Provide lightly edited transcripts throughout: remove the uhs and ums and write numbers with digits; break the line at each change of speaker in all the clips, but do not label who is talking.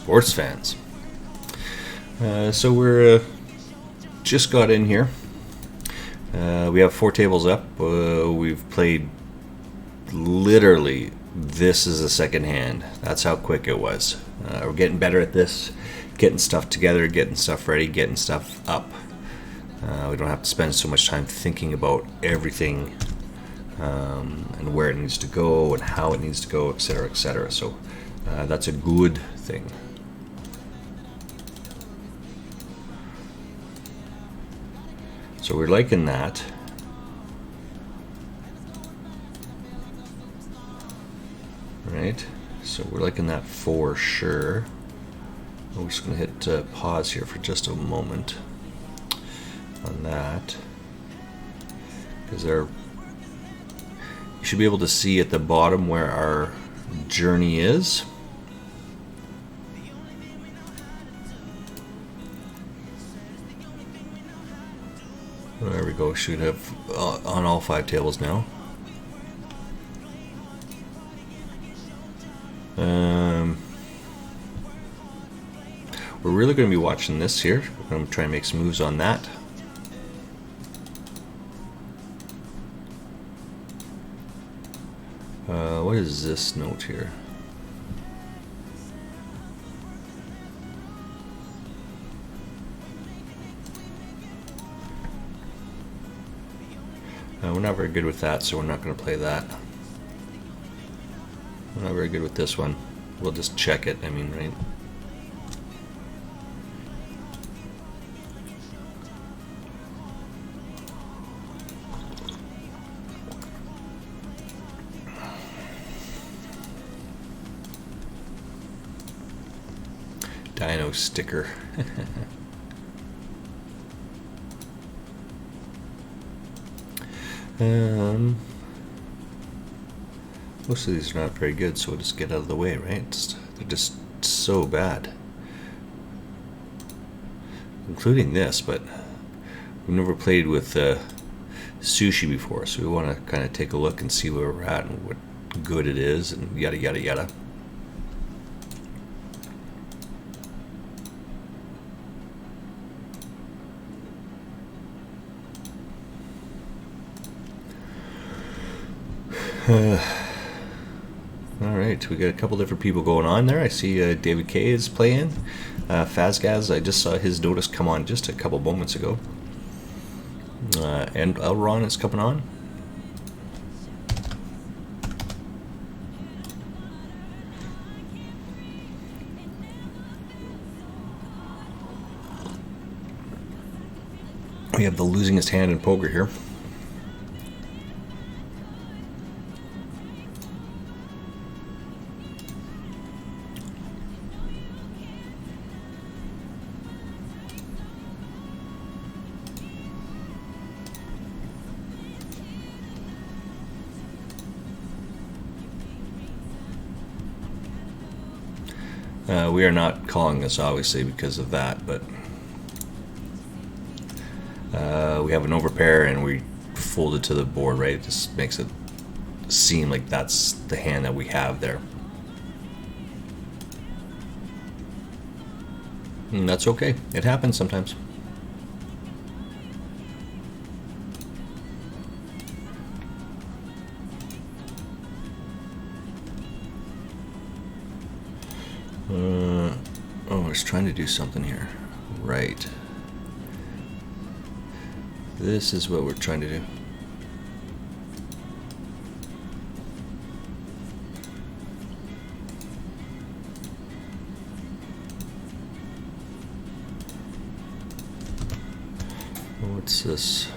sports fans. So we're just got in here. We have 4 tables up. We've played literally, this is the second hand. That's how quick it was. We're getting better at this, getting stuff together, getting stuff ready, getting stuff up. We don't have to spend so much time thinking about everything and where it needs to go and how it needs to go, etc., etc. So that's a good thing. So we're liking that. Right, so we're liking that for sure. We're just going to hit pause here for just a moment on that, because you should be able to see at the bottom where our journey is. There we go, should have on all 5 tables now. We're really going to be watching this here. We're going to try and make some moves on that. What is this note here? We're not very good with that, so we're not going to play that. We're not very good with this one. We'll just check it, I mean, right? Dino sticker. Most of these are not very good, so we'll just get out of the way, right? They're just so bad. Including this, but we've never played with sushi before, so we want to kind of take a look and see where we're at and what good it is and yada yada yada. Alright, we got a couple different people going on there. I see David K is playing. Fazgaz, I just saw his notice come on just a couple moments ago. And Elron is coming on. We have the losingest hand in poker here. We are not calling this, obviously, because of that, but we have an overpair and we fold it to the board, right? It just makes it seem like that's the hand that we have there. And that's okay. It happens sometimes. Oh, it's trying to do something here. Right. This is what we're trying to do. What's this?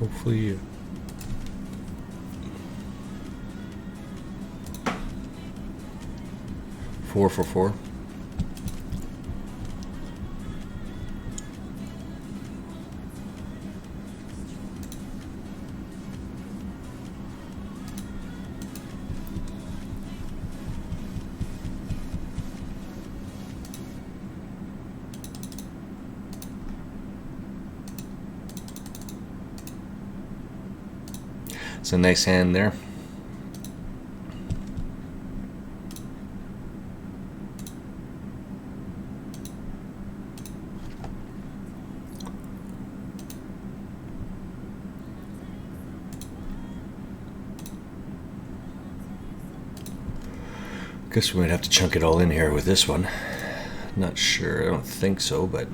Hopefully 4 for 4. It's a nice hand there. Guess we might have to chunk it all in here with this one. Not sure, I don't think so, but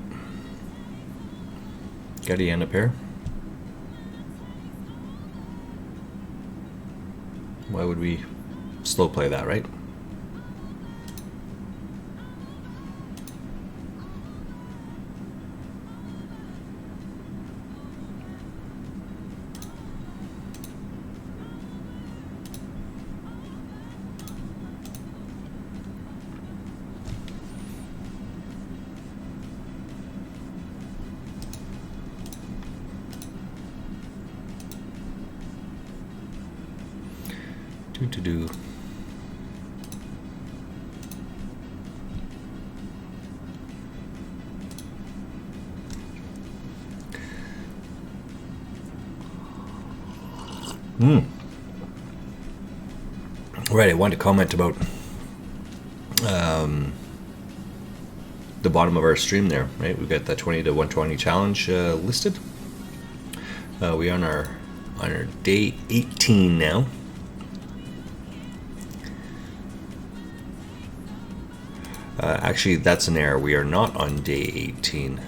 got a end a pair. Why would we slow play that, right? Do. Right, I wanted to comment about the bottom of our stream there. Right, we've got that 20 to 120 challenge listed. We are on our day 18 now. Actually, that's an error. We are not on day 18.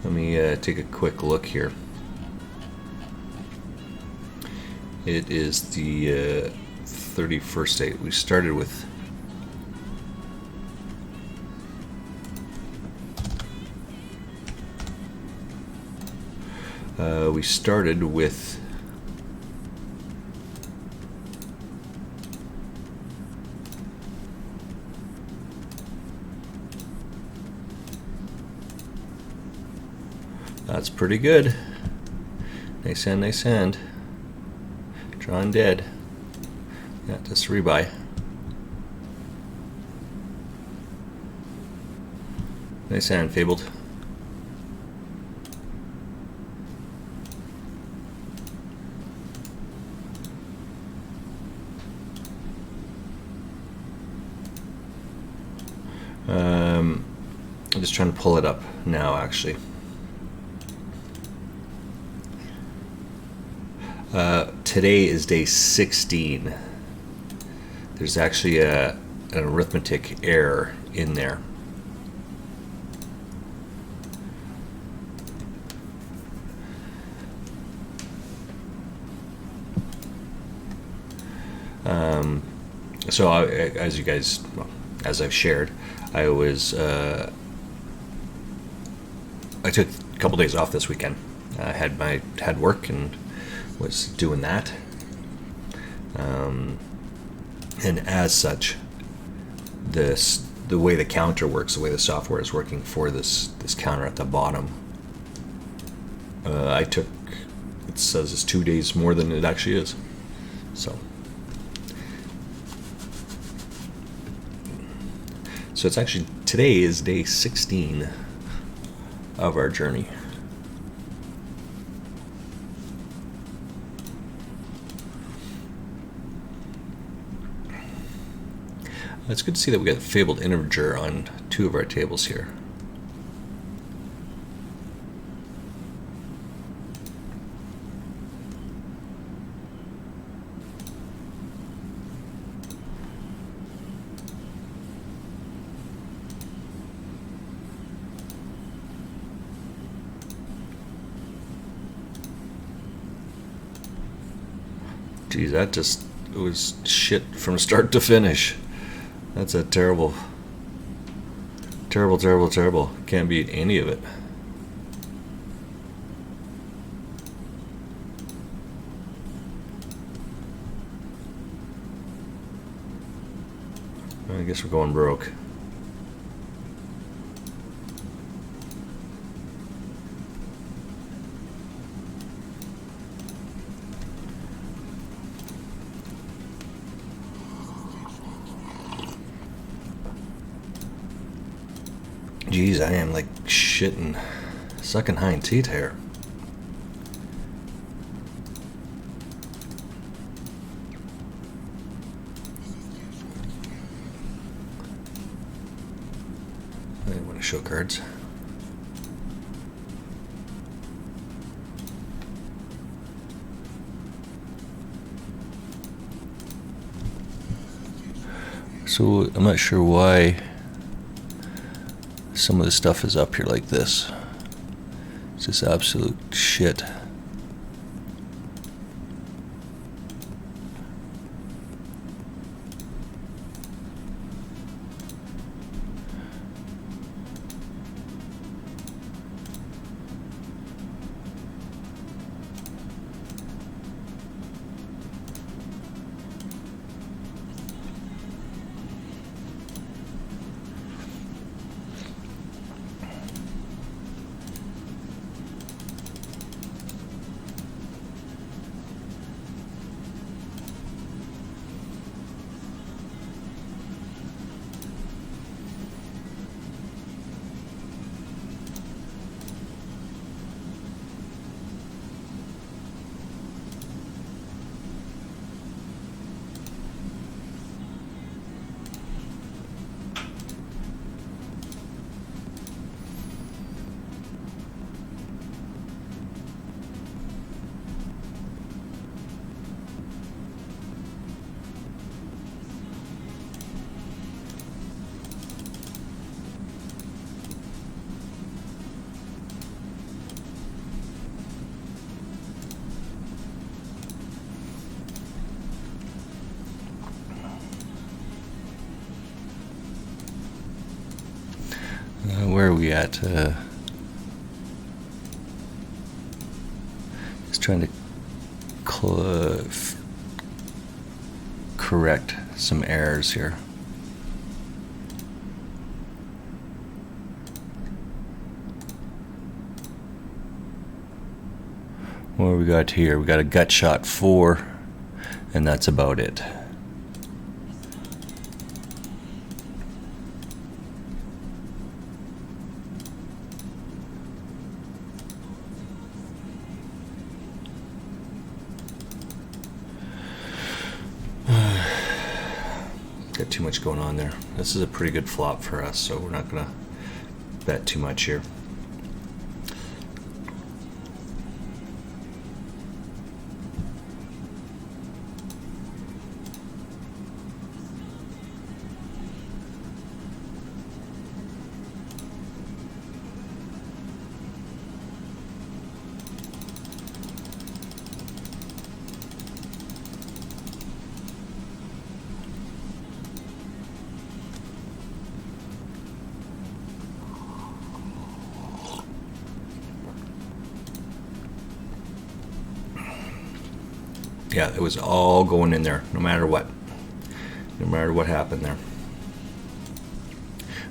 Let me take a quick look here. It is the 31st day. We started with... we started with... That's pretty good. Nice hand, nice hand. Drawn dead. Yeah, just rebuy. Nice hand, Fabled. I'm just trying to pull it up now, actually. Today is day 16. There's actually an arithmetic error in there. So as you guys, well, as I've shared, I took a couple days off this weekend. I had work and was doing that, and as such, the way the counter works, the way the software is working for this counter at the bottom, I took, it says it's 2 days more than it actually is. So it's actually, today is day 16 of our journey. It's good to see that we got Fabled Integer on 2 of our tables here. Geez, that just was shit from start to finish. That's a terrible. Can't beat any of it. I guess we're going broke. Geez, I am like shitting, sucking hind teeth here. want to show cards. So I'm not sure why some of the stuff is up here like this. It's just absolute shit. Where are we at? Just trying to correct some errors here. What do we got here? We got a gut shot 4, and that's about it. Got too much going on there. This is a pretty good flop for us, so we're not gonna bet too much here. Yeah, it was all going in there, no matter what. No matter what happened there.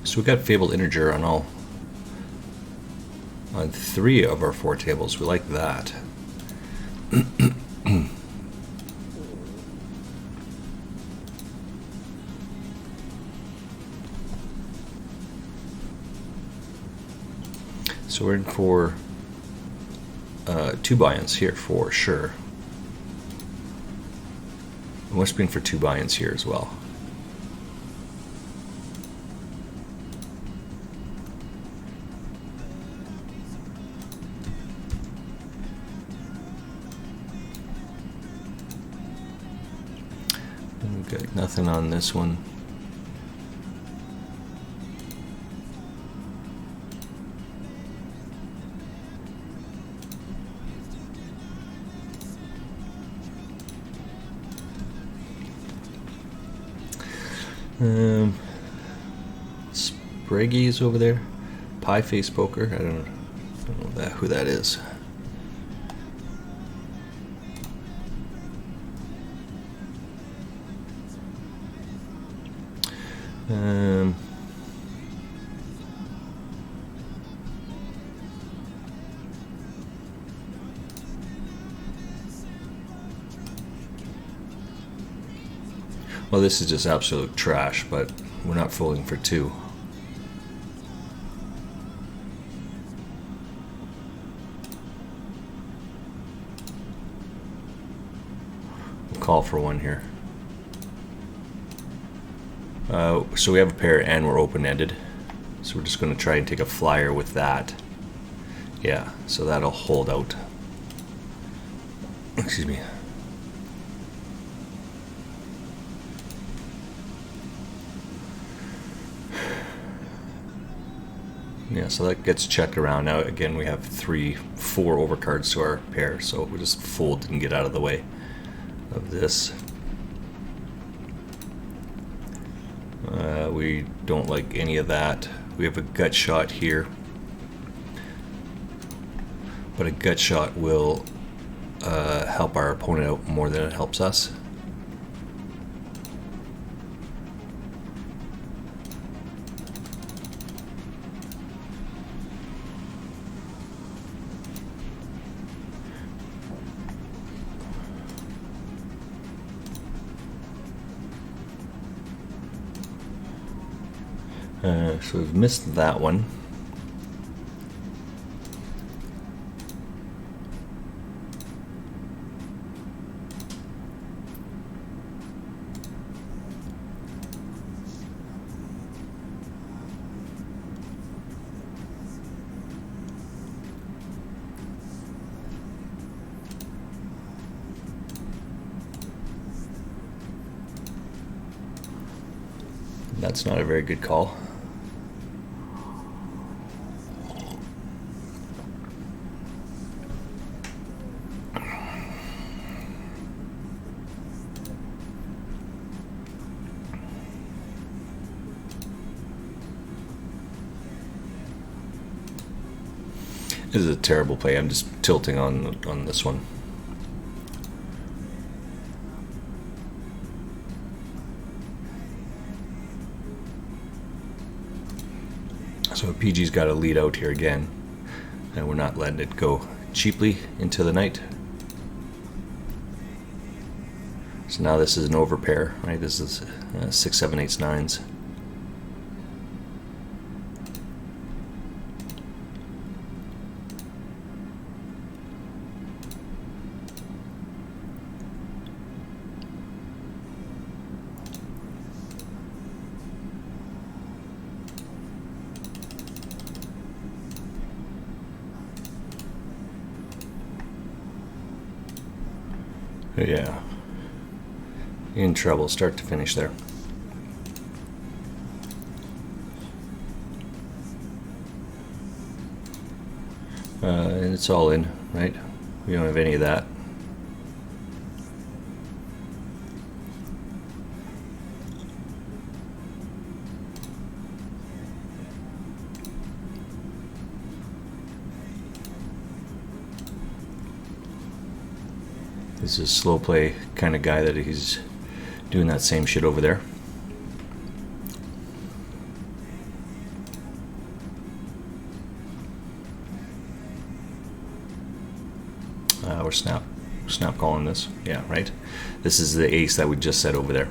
So we got Fabled Integer on 3 of our 4 tables. We like that. So we're in for 2 buy-ins here for sure. We must be in for 2 buy-ins here as well. And we've got nothing on this one. Spraggy's over there. Pie Face Poker. I don't know who that is. Well, this is just absolute trash, but we're not folding for 2. We'll call for 1 here. So we have a pair and we're open-ended. So we're just going to try and take a flyer with that. Yeah, so that'll hold out. Excuse me. Yeah, so that gets checked around. Now again, we have 4 overcards to our pair, so we'll just fold and get out of the way of this. We don't like any of that. We have a gut shot here, but a gut shot will help our opponent out more than it helps us. So we've missed that one. That's not a very good call. This is a terrible play. I'm just tilting on this one. So PG's got to lead out here again, and we're not letting it go cheaply into the night. So now this is an overpair, right? This is 6, 7, 8, 9s. Yeah, in trouble start to finish there. And it's all in, right? We don't have any of that. This is a slow play kind of guy that he's doing that same shit over there. We're snap calling this. Yeah, right? This is the ace that we just set over there.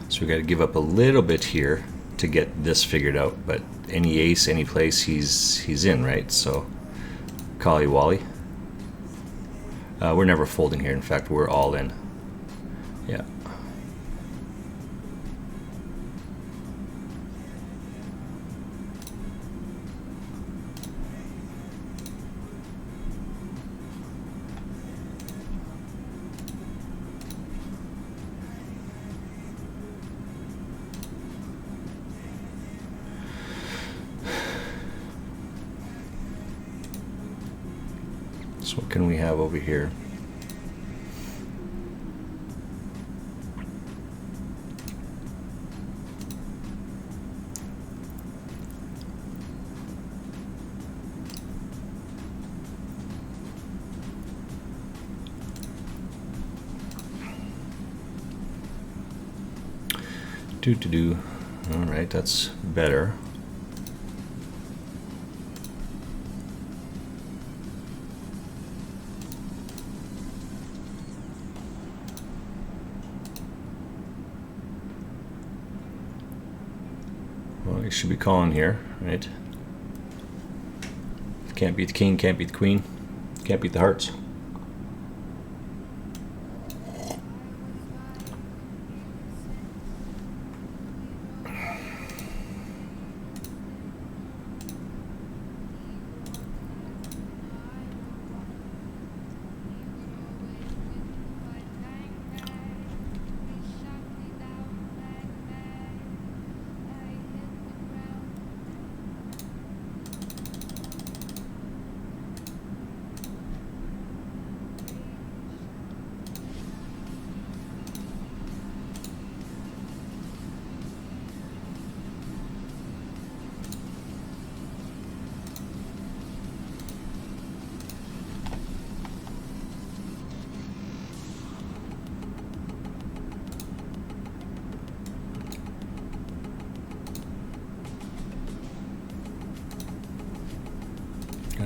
So we got to give up a little bit here to get this figured out, but any ace, any place, he's in, right? So, Kali Wally. We're never folding here. In fact, we're all in. Yeah. So what can we have over here? Do. All right, that's better. We should be calling here, right? Can't beat the king, can't beat the queen, can't beat the hearts.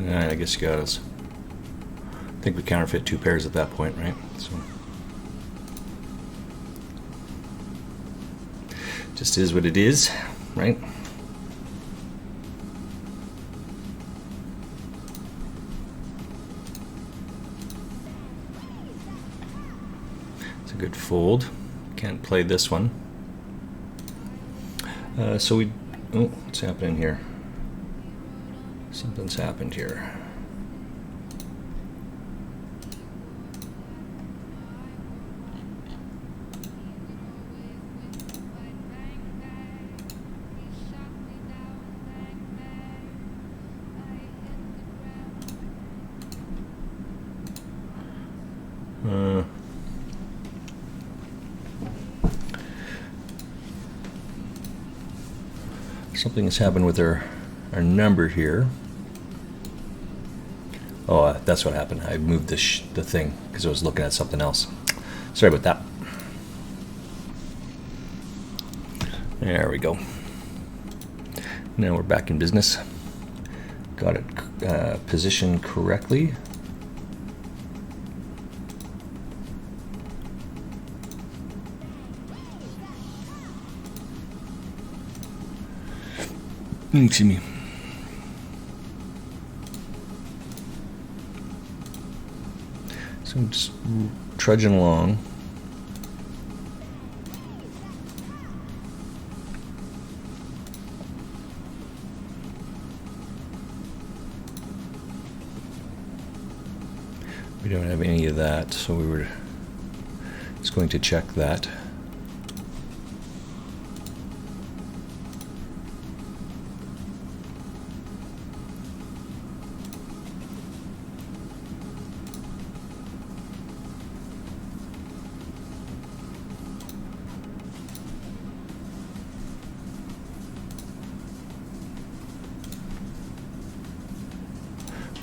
I guess you got us. I think we counterfeit 2 pairs at that point, right? So just is what it is, right? It's a good fold. Can't play this one. So we... Oh, what's happening here? Something's happened here. Something has happened with our number here. Oh, that's what happened. I moved the thing because I was looking at something else. Sorry about that. There we go. Now we're back in business. Got it positioned correctly. Excuse me. So I'm just trudging along. We don't have any of that, so we were just going to check that.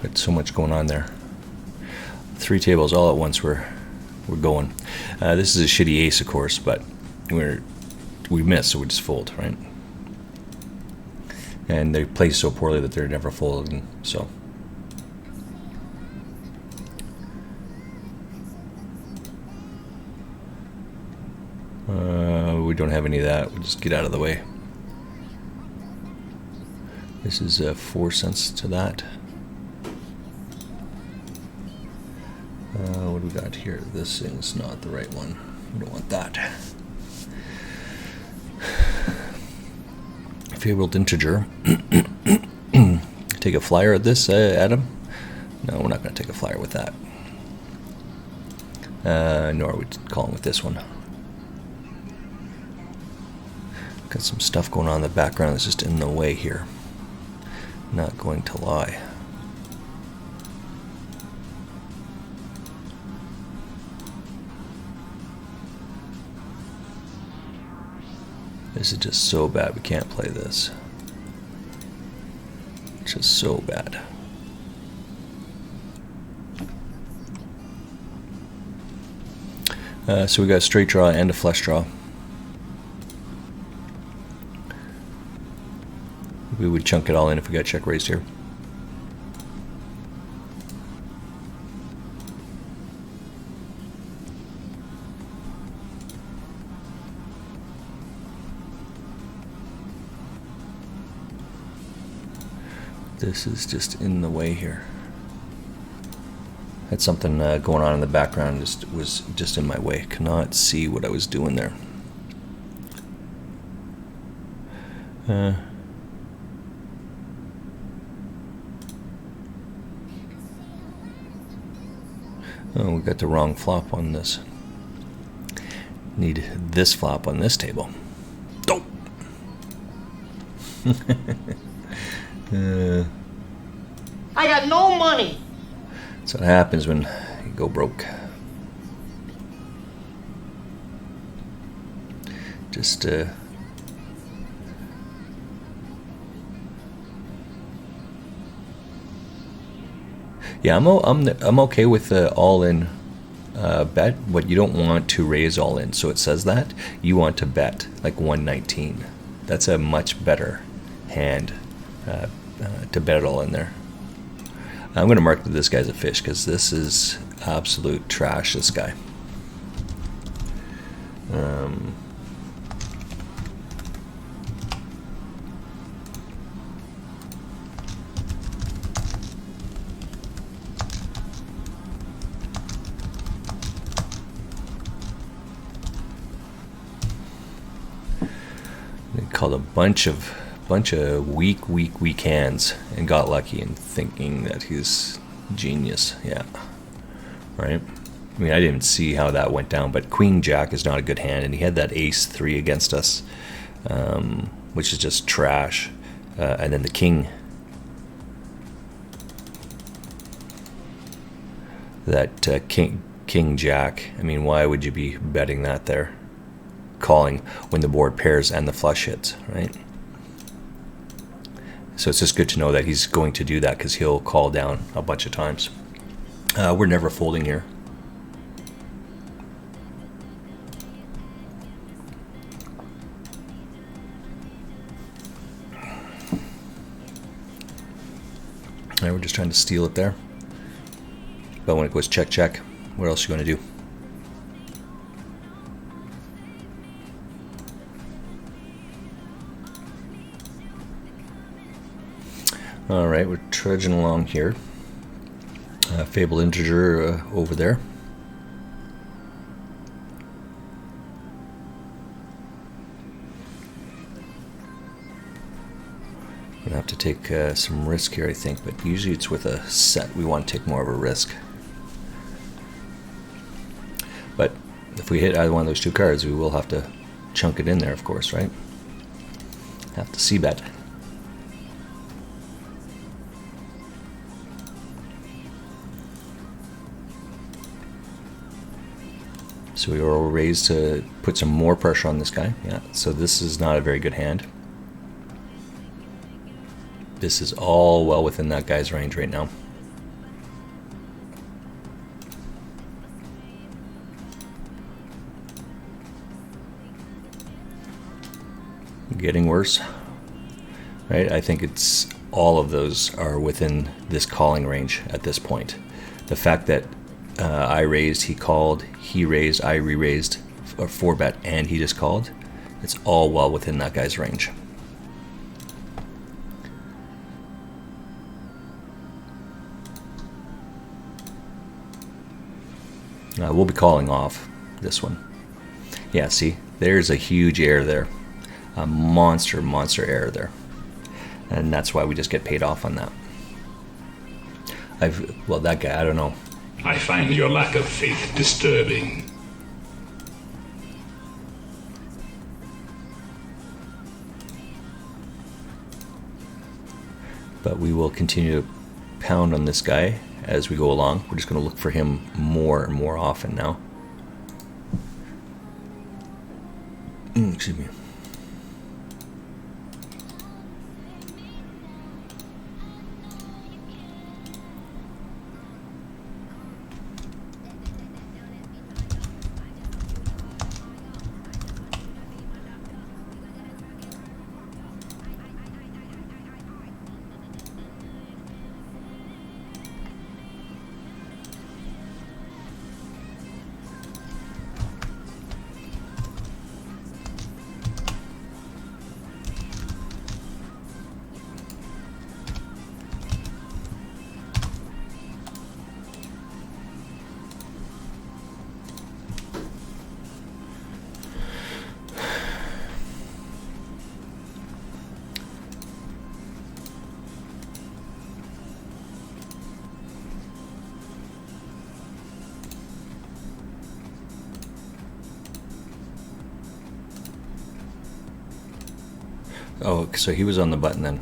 But so much going on there. 3 tables all at once we're going. This is a shitty ace, of course, but we miss, so we just fold, right? And they play so poorly that they're never folding, so. We don't have any of that. We'll just get out of the way. This is 4 cents to that. What do we got here? This thing's not the right one. We don't want that. Fabled integer. Take a flyer at this, Adam? No, we're not going to take a flyer with that. Nor are we calling with this one. Got some stuff going on in the background that's just in the way here. Not going to lie. This is just so bad, we can't play this. It's just so bad. So we got a straight draw and a flush draw. We would chunk it all in if we got check raised here. This is just in the way here. Had something going on in the background. Was just in my way. Cannot see what I was doing there. Oh, we got the wrong flop on this. Need this flop on this table. Oh!
I got no money.
That's what happens when you go broke. Just yeah, I'm okay with the all-in bet, but you don't want to raise all-in. So it says that you want to bet like 119. That's a much better hand to bet it all in there. I'm going to mark that this guy's a fish because this is absolute trash, this guy. They called a bunch of weak hands and got lucky in thinking that he's genius. Yeah, right. I mean, I didn't see how that went down, but Queen Jack is not a good hand, and he had that Ace 3 against us, which is just trash. And then the King, that King Jack. I mean, why would you be betting that there? Calling when the board pairs and the flush hits, right? So it's just good to know that he's going to do that because he'll call down a bunch of times. We're never folding here. We're just trying to steal it there. But when it goes check, check, what else are you going to do? Alright, we're trudging along here. Fabled Integer over there. Gonna have to take some risk here, I think, but usually it's with a set we want to take more of a risk. But if we hit either one of those two cards, we will have to chunk it in there, of course, right? Have to c-bet. So we will raise to put some more pressure on this guy. Yeah, so this is not a very good hand. This is all well within that guy's range right now. Getting worse, right? I think it's all of those are within this calling range at this point. The fact that I raised, he called, he raised, I re-raised, or 4-bet, and he just called. It's all well within that guy's range. We'll be calling off this one. Yeah, see, there's a huge error there. A monster error there. And that's why we just get paid off on that. Well, that guy, I don't know.
I find your lack of faith disturbing.
But we will continue to pound on this guy as we go along. We're just going to look for him more and more often now. Excuse me. Oh, so he was on the button then.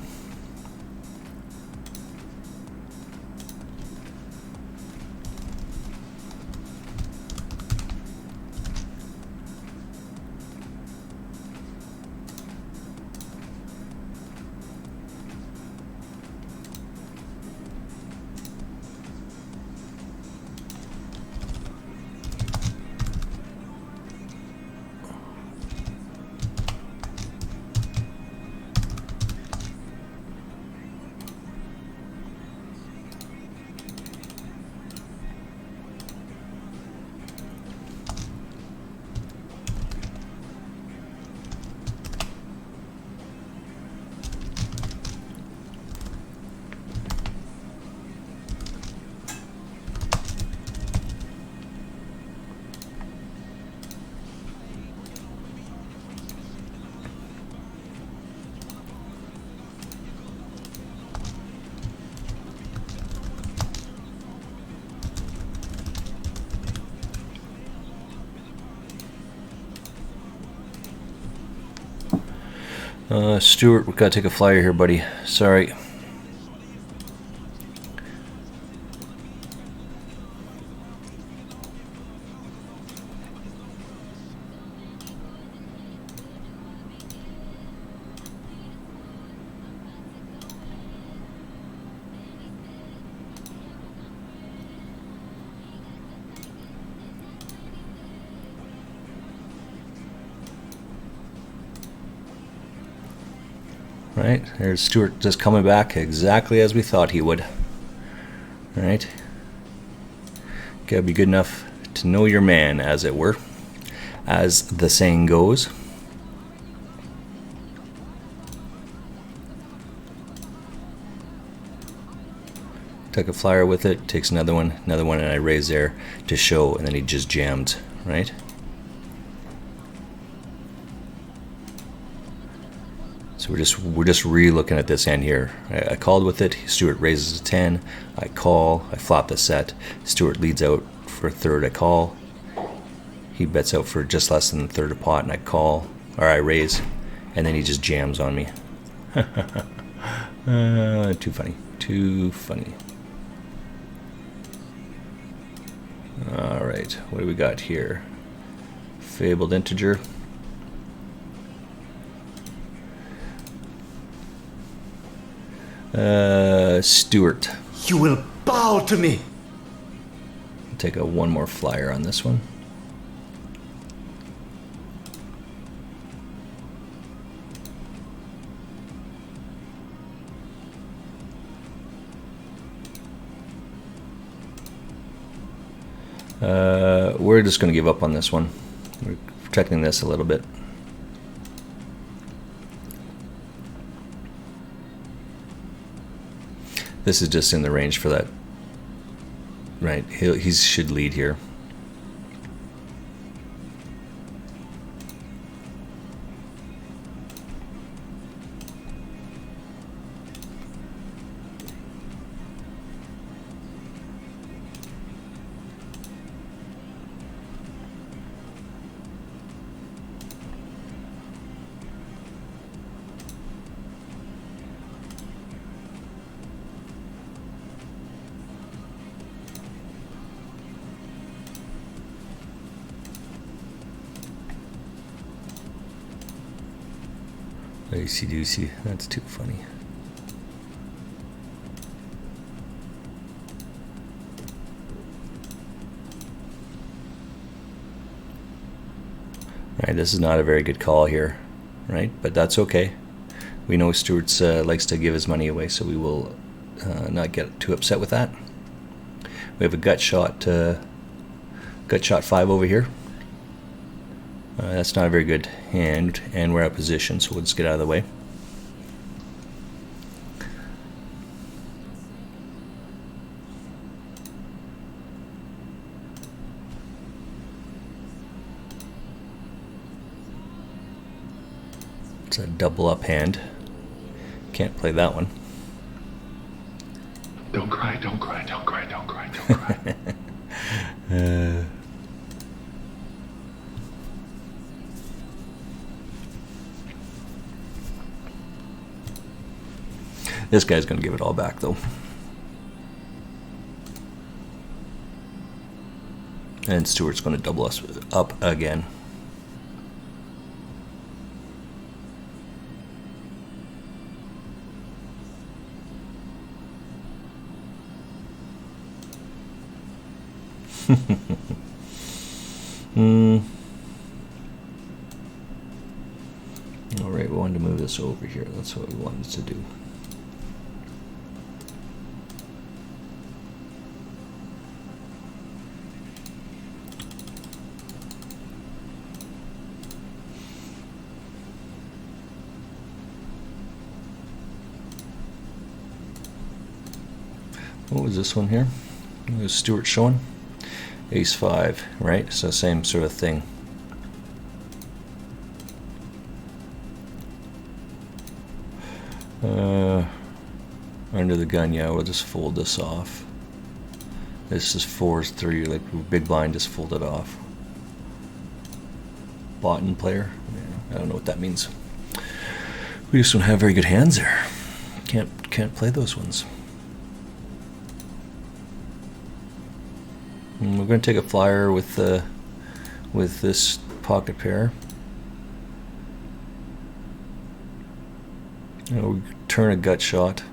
Stuart, we gotta take a flyer here, buddy. Sorry. Right, there's Stuart just coming back exactly as we thought he would. Right, gotta be good enough to know your man, as it were, as the saying goes. Took a flyer with it, takes another one, and I raise there to show, and then he just jammed, right? So we're just re-looking at this end here. I called with it. Stuart raises a 10. I call. I flop the set. Stuart leads out for a third. I call. He bets out for just less than a third of pot, and I call, or I raise, and then he just jams on me. Too funny. Too funny. All right, what do we got here? Fabled integer. Stuart.
You will bow to me.
I'll take one more flyer on this one. We're just going to give up on this one. We're protecting this a little bit. This is just in the range for that. Right, he should lead here. Lacy Doocy, that's too funny. Right, this is not a very good call here, right? But that's okay. We know Stuart's likes to give his money away, so we will not get too upset with that. We have a gut shot 5 over here. That's not a very good hand, and we're out of position, so we'll just get out of the way. It's a double up hand. Can't play that one.
Don't cry, don't cry, don't cry, don't cry, don't cry.
This guy's going to give it all back, though. And Stuart's going to double us up again. Alright, we wanted to move this over here. That's what we wanted to do. What was this one here? What was Stuart showing? Ace 5, right? So same sort of thing. Under the gun, yeah, we'll just fold this off. This is 4-3, like big blind, just fold it off. Bottom player, yeah, I don't know what that means. We just don't have very good hands there. Can't play those ones. And we're going to take a flyer with this pocket pair. We turn a gut shot.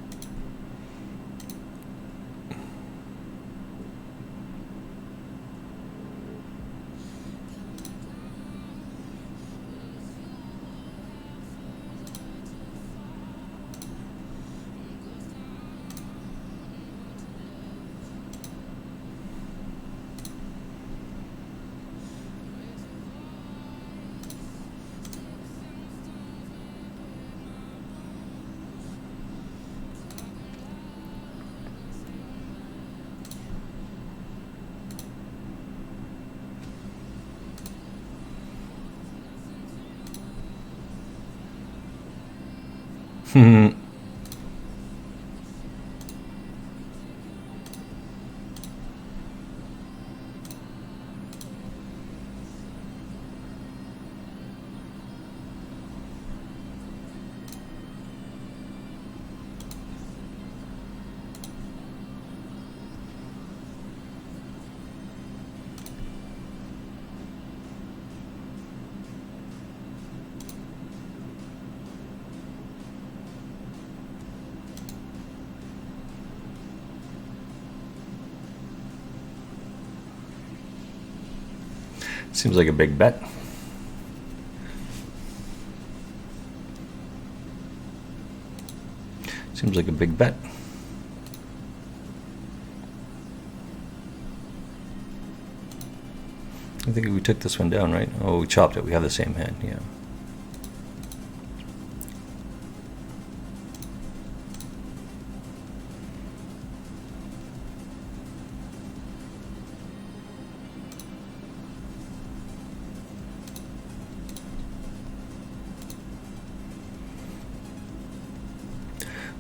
Seems like a big bet. Seems like a big bet. I think we took this one down, right? Oh, we chopped it. We have the same hand, yeah.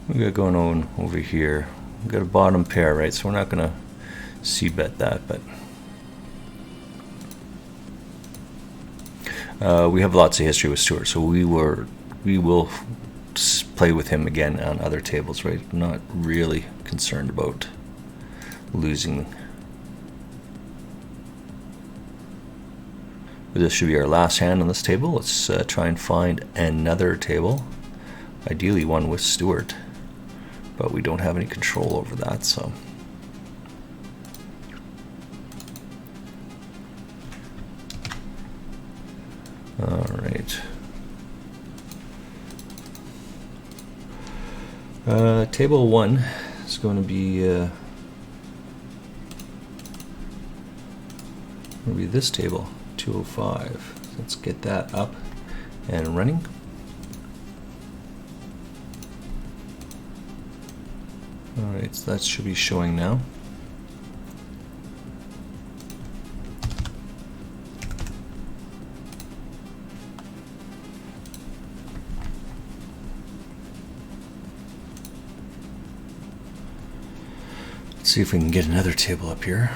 We got going on over here. We got a bottom pair, right? So we're not gonna c-bet that, but we have lots of history with Stuart, so we will play with him again on other tables, right? I'm not really concerned about losing. This should be our last hand on this table. Let's try and find another table, ideally one with Stuart. But we don't have any control over that, so. All right. Table 1 is going to be this table, 205. Let's get that up and running. Alright, so that should be showing now. Let's see if we can get another table up here.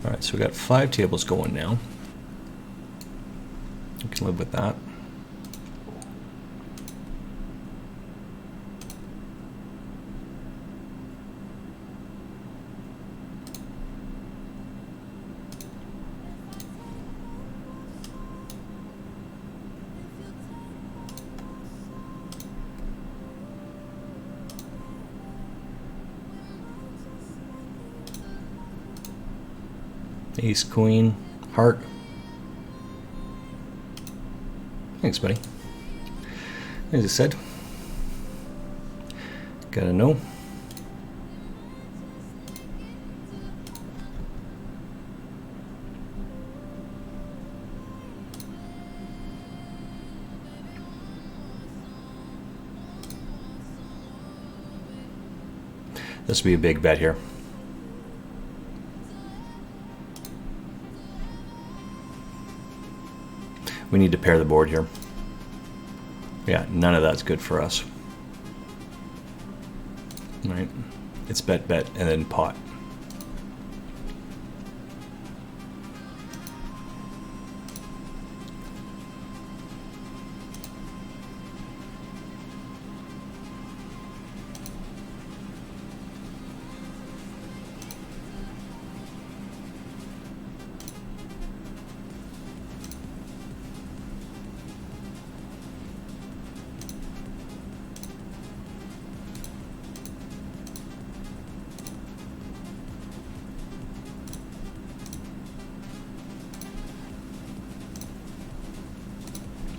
Alright, so we got 5 tables going now. We can live with that. Ace, queen, heart. Thanks, buddy. As I said, gotta know. This will be a big bet here. We need to pair the board here. Yeah, none of that's good for us. Right? It's bet, bet, and then pot.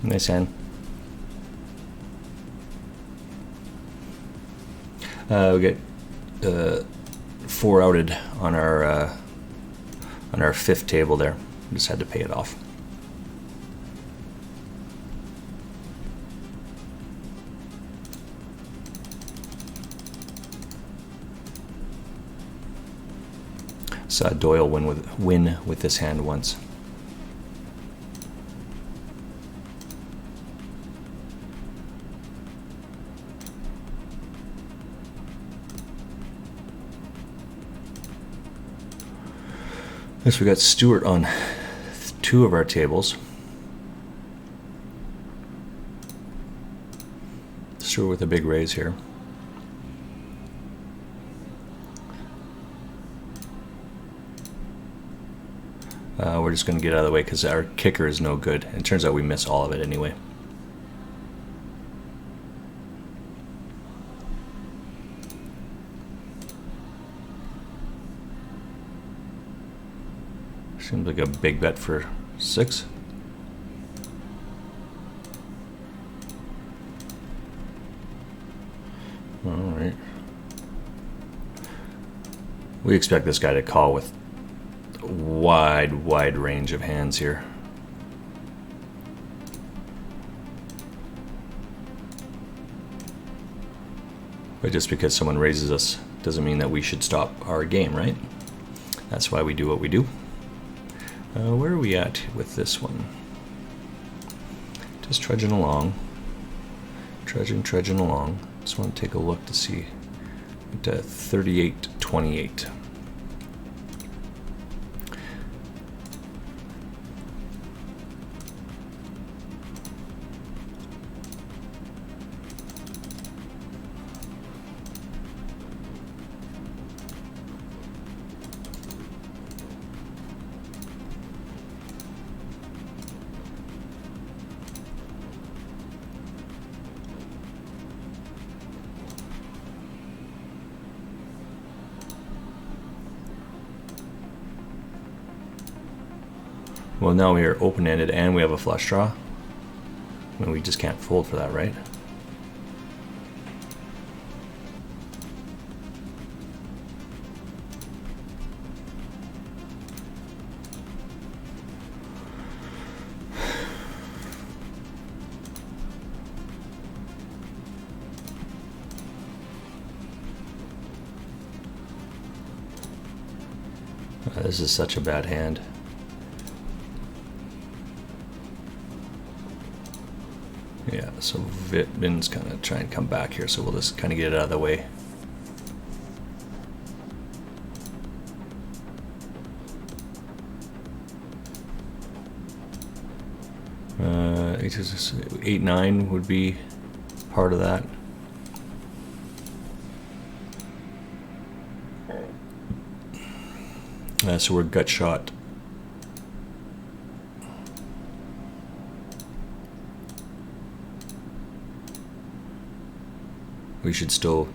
Nice hand. We get 4 outed on our 5th table there. Just had to pay it off. Saw Doyle win with this hand once. Next we got Stuart on 2 of our tables. Stuart with a big raise here. We're just going to get out of the way because our kicker is no good. And it turns out we miss all of it anyway. Seems like a big bet for 6. All right. We expect this guy to call with a wide range of hands here. But just because someone raises us doesn't mean that we should stop our game, right? That's why we do what we do. Where are we at with this one? Just trudging along. Trudging along. Just want to take a look to see. At 38-28. Well, now we are open-ended and we have a flush draw. I mean, we just can't fold for that, right? This is such a bad hand. Yeah, so Vin's kind of trying to come back here, so we'll just kind of get it out of the way. Uh, 8-9 would be part of that. So we're gut shot. We should still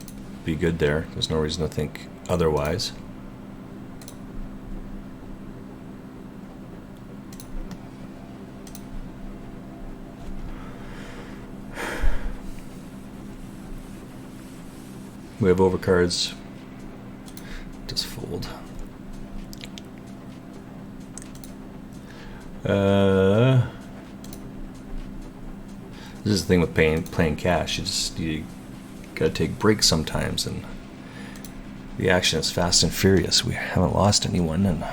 be good there. There's no reason to think otherwise. We have overcards. Just fold. This is the thing with playing cash. You gotta take breaks sometimes, and the action is fast and furious. We haven't lost anyone, and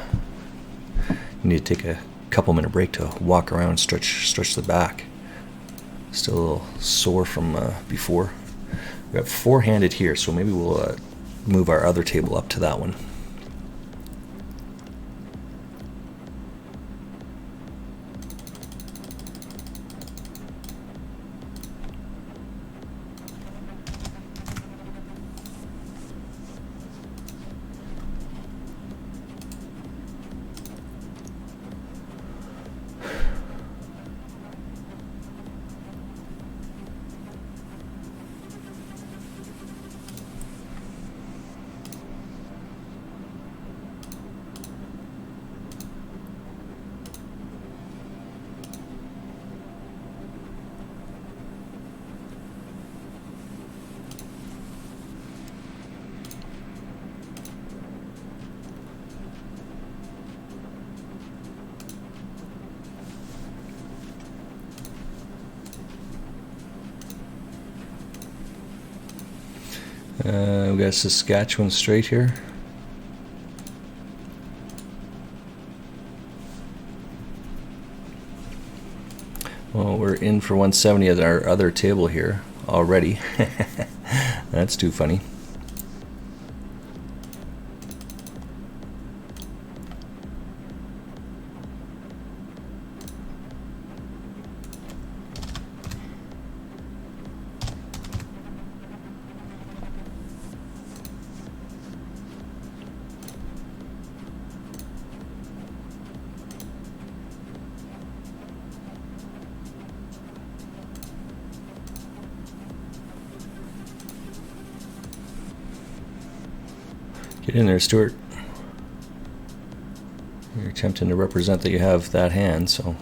you need to take a couple-minute break to walk around, stretch the back. Still a little sore from before. We have four-handed here, so maybe we'll move our other table up to that one. We got Saskatchewan straight here. Well, we're in for 170 at our other table here already. That's too funny. Get in there, Stuart. You're attempting to represent that you have that hand, so.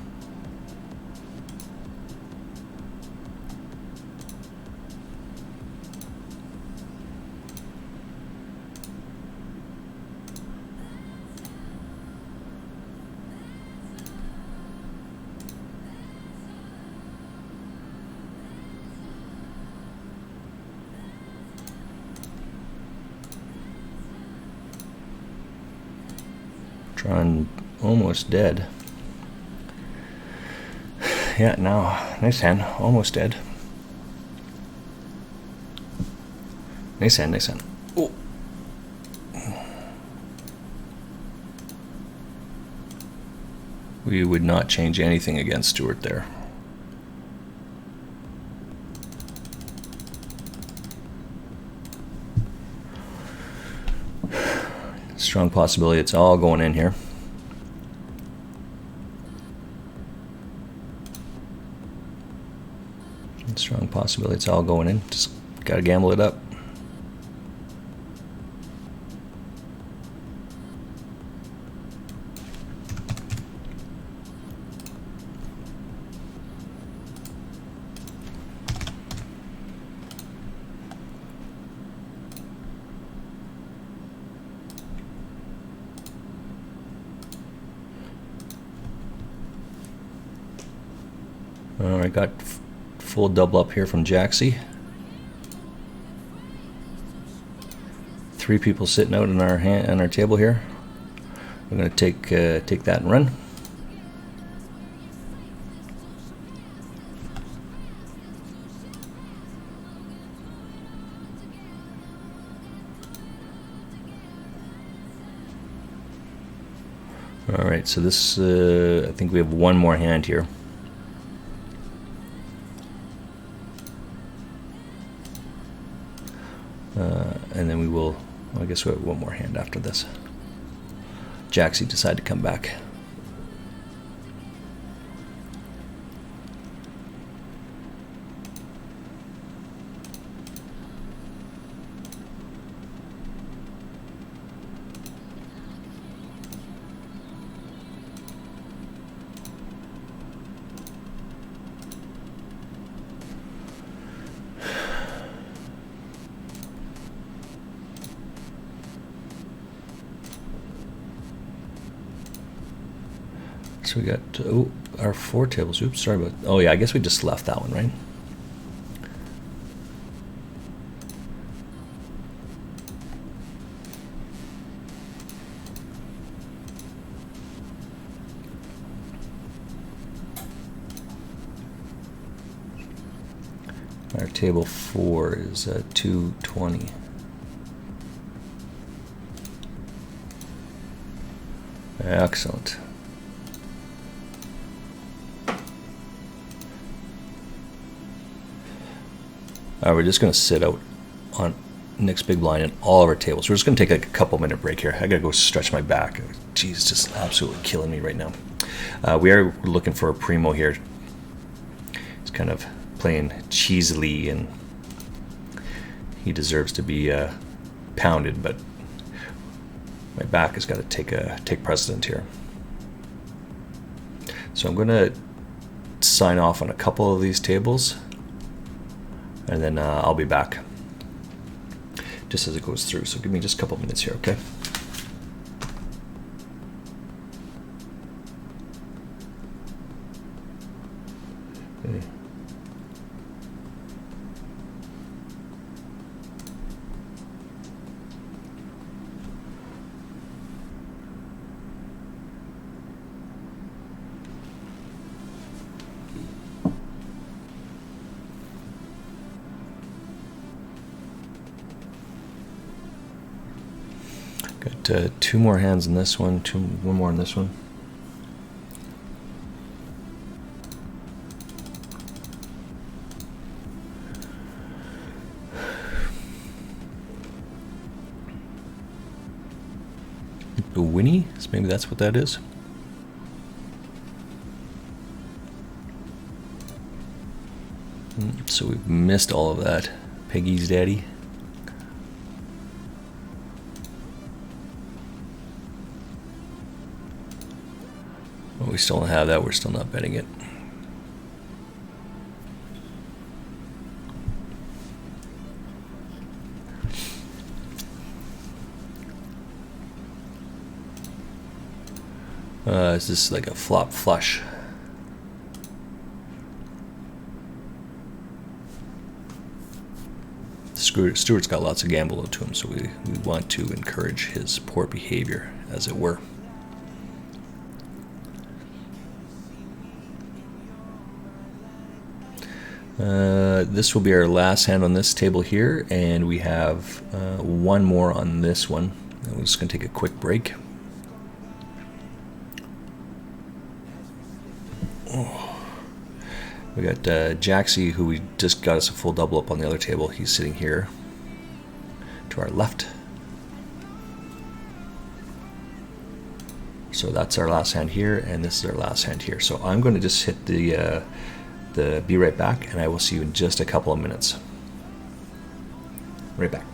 Drawing almost dead. Yeah, now, nice hand, almost dead. Nice hand, nice hand. Oh. We would not change anything against Stuart there. Strong possibility it's all going in here. Strong possibility it's all going in. Just gotta gamble it up. Alright, got full double up here from Jaxie. 3 people sitting out on our table here. We're going to take that and run. All right, so this I think we have one more hand here. And then we will, well, I guess we have one more hand after this. Jaxie decided to come back. So we got our 4 tables. Oops, sorry about. Oh yeah, I guess we just left that one, right? Our table 4 is 220. Excellent. We're just going to sit out on Nick's big blind in all of our tables. We're just going to take like a couple minute break here. I got to go stretch my back. Jeez, it's just absolutely killing me right now. We are looking for a primo here. He's kind of playing cheesily, and he deserves to be pounded, but my back has got to take precedent here. So I'm going to sign off on a couple of these tables, and then I'll be back just as it goes through. So give me just a couple minutes here, okay? Okay. Got 2 more hands in this one, one more in this one. Winnie? Maybe that's what that is. So we've missed all of that. Peggy's daddy. Well, we still don't have that. We're still not betting it. Is this like a flop flush? Stuart's got lots of gamble to him, so we want to encourage his poor behavior, as it were. This will be our last hand on this table here, and we have one more on this one. And we're just going to take a quick break. We got Jaxie, who we just got us a full double up on the other table. He's sitting here to our left. So that's our last hand here, and this is our last hand here. So I'm going to just hit the be right back, and I will see you in just a couple of minutes. Right back.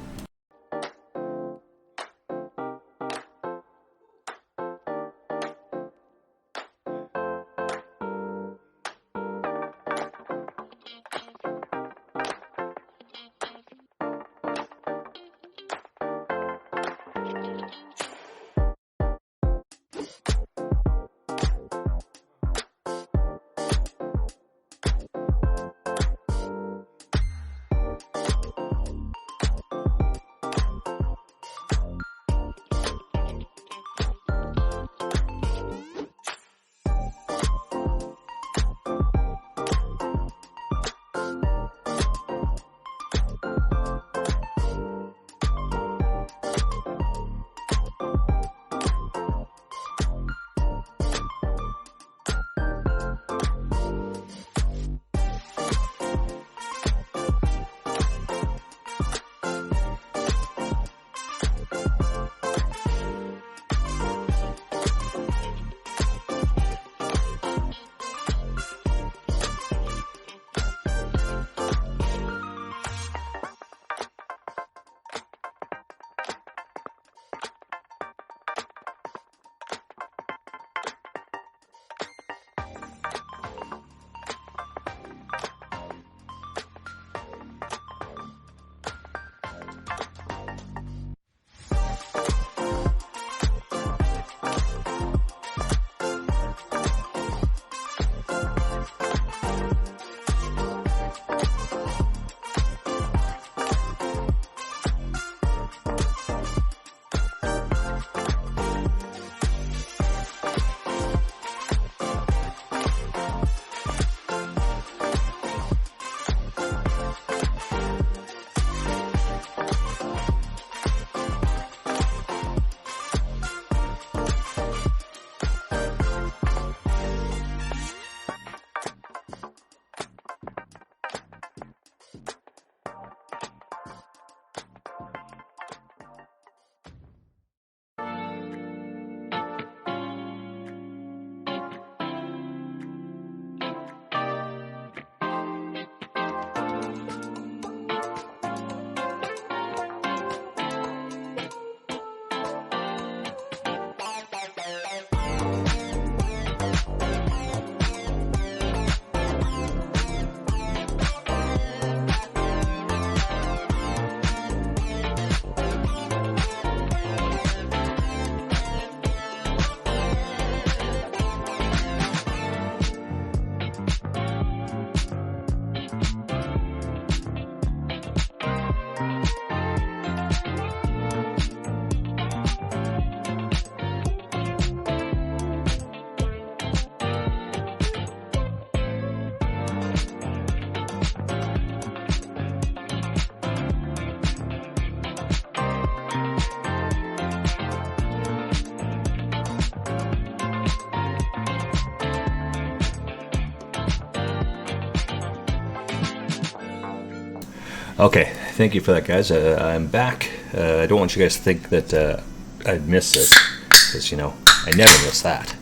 Okay, thank you for that, guys. I'm back. I don't want you guys to think that I'd miss this, because, you know, I never miss that.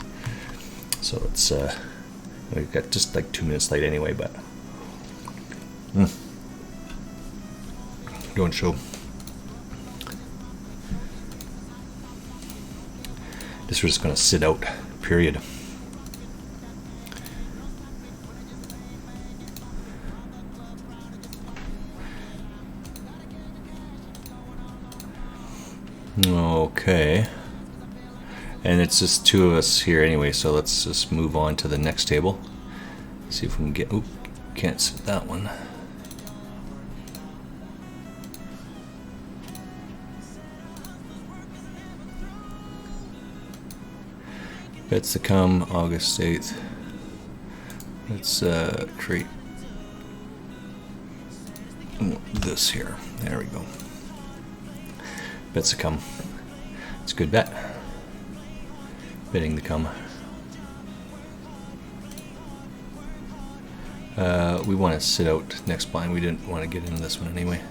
So it's, we've got just like 2 minutes late anyway, but... Going to show. This was just going to sit out, period. Okay. And it's just 2 of us here anyway, so let's just move on to the next table. See if we can get... Oop, can't sit that one. Bets to come, August 8th. Let's create this here. There we go. Bets to come. It's a good bet. Betting to come. We want to sit out next blind. We didn't want to get into this one anyway.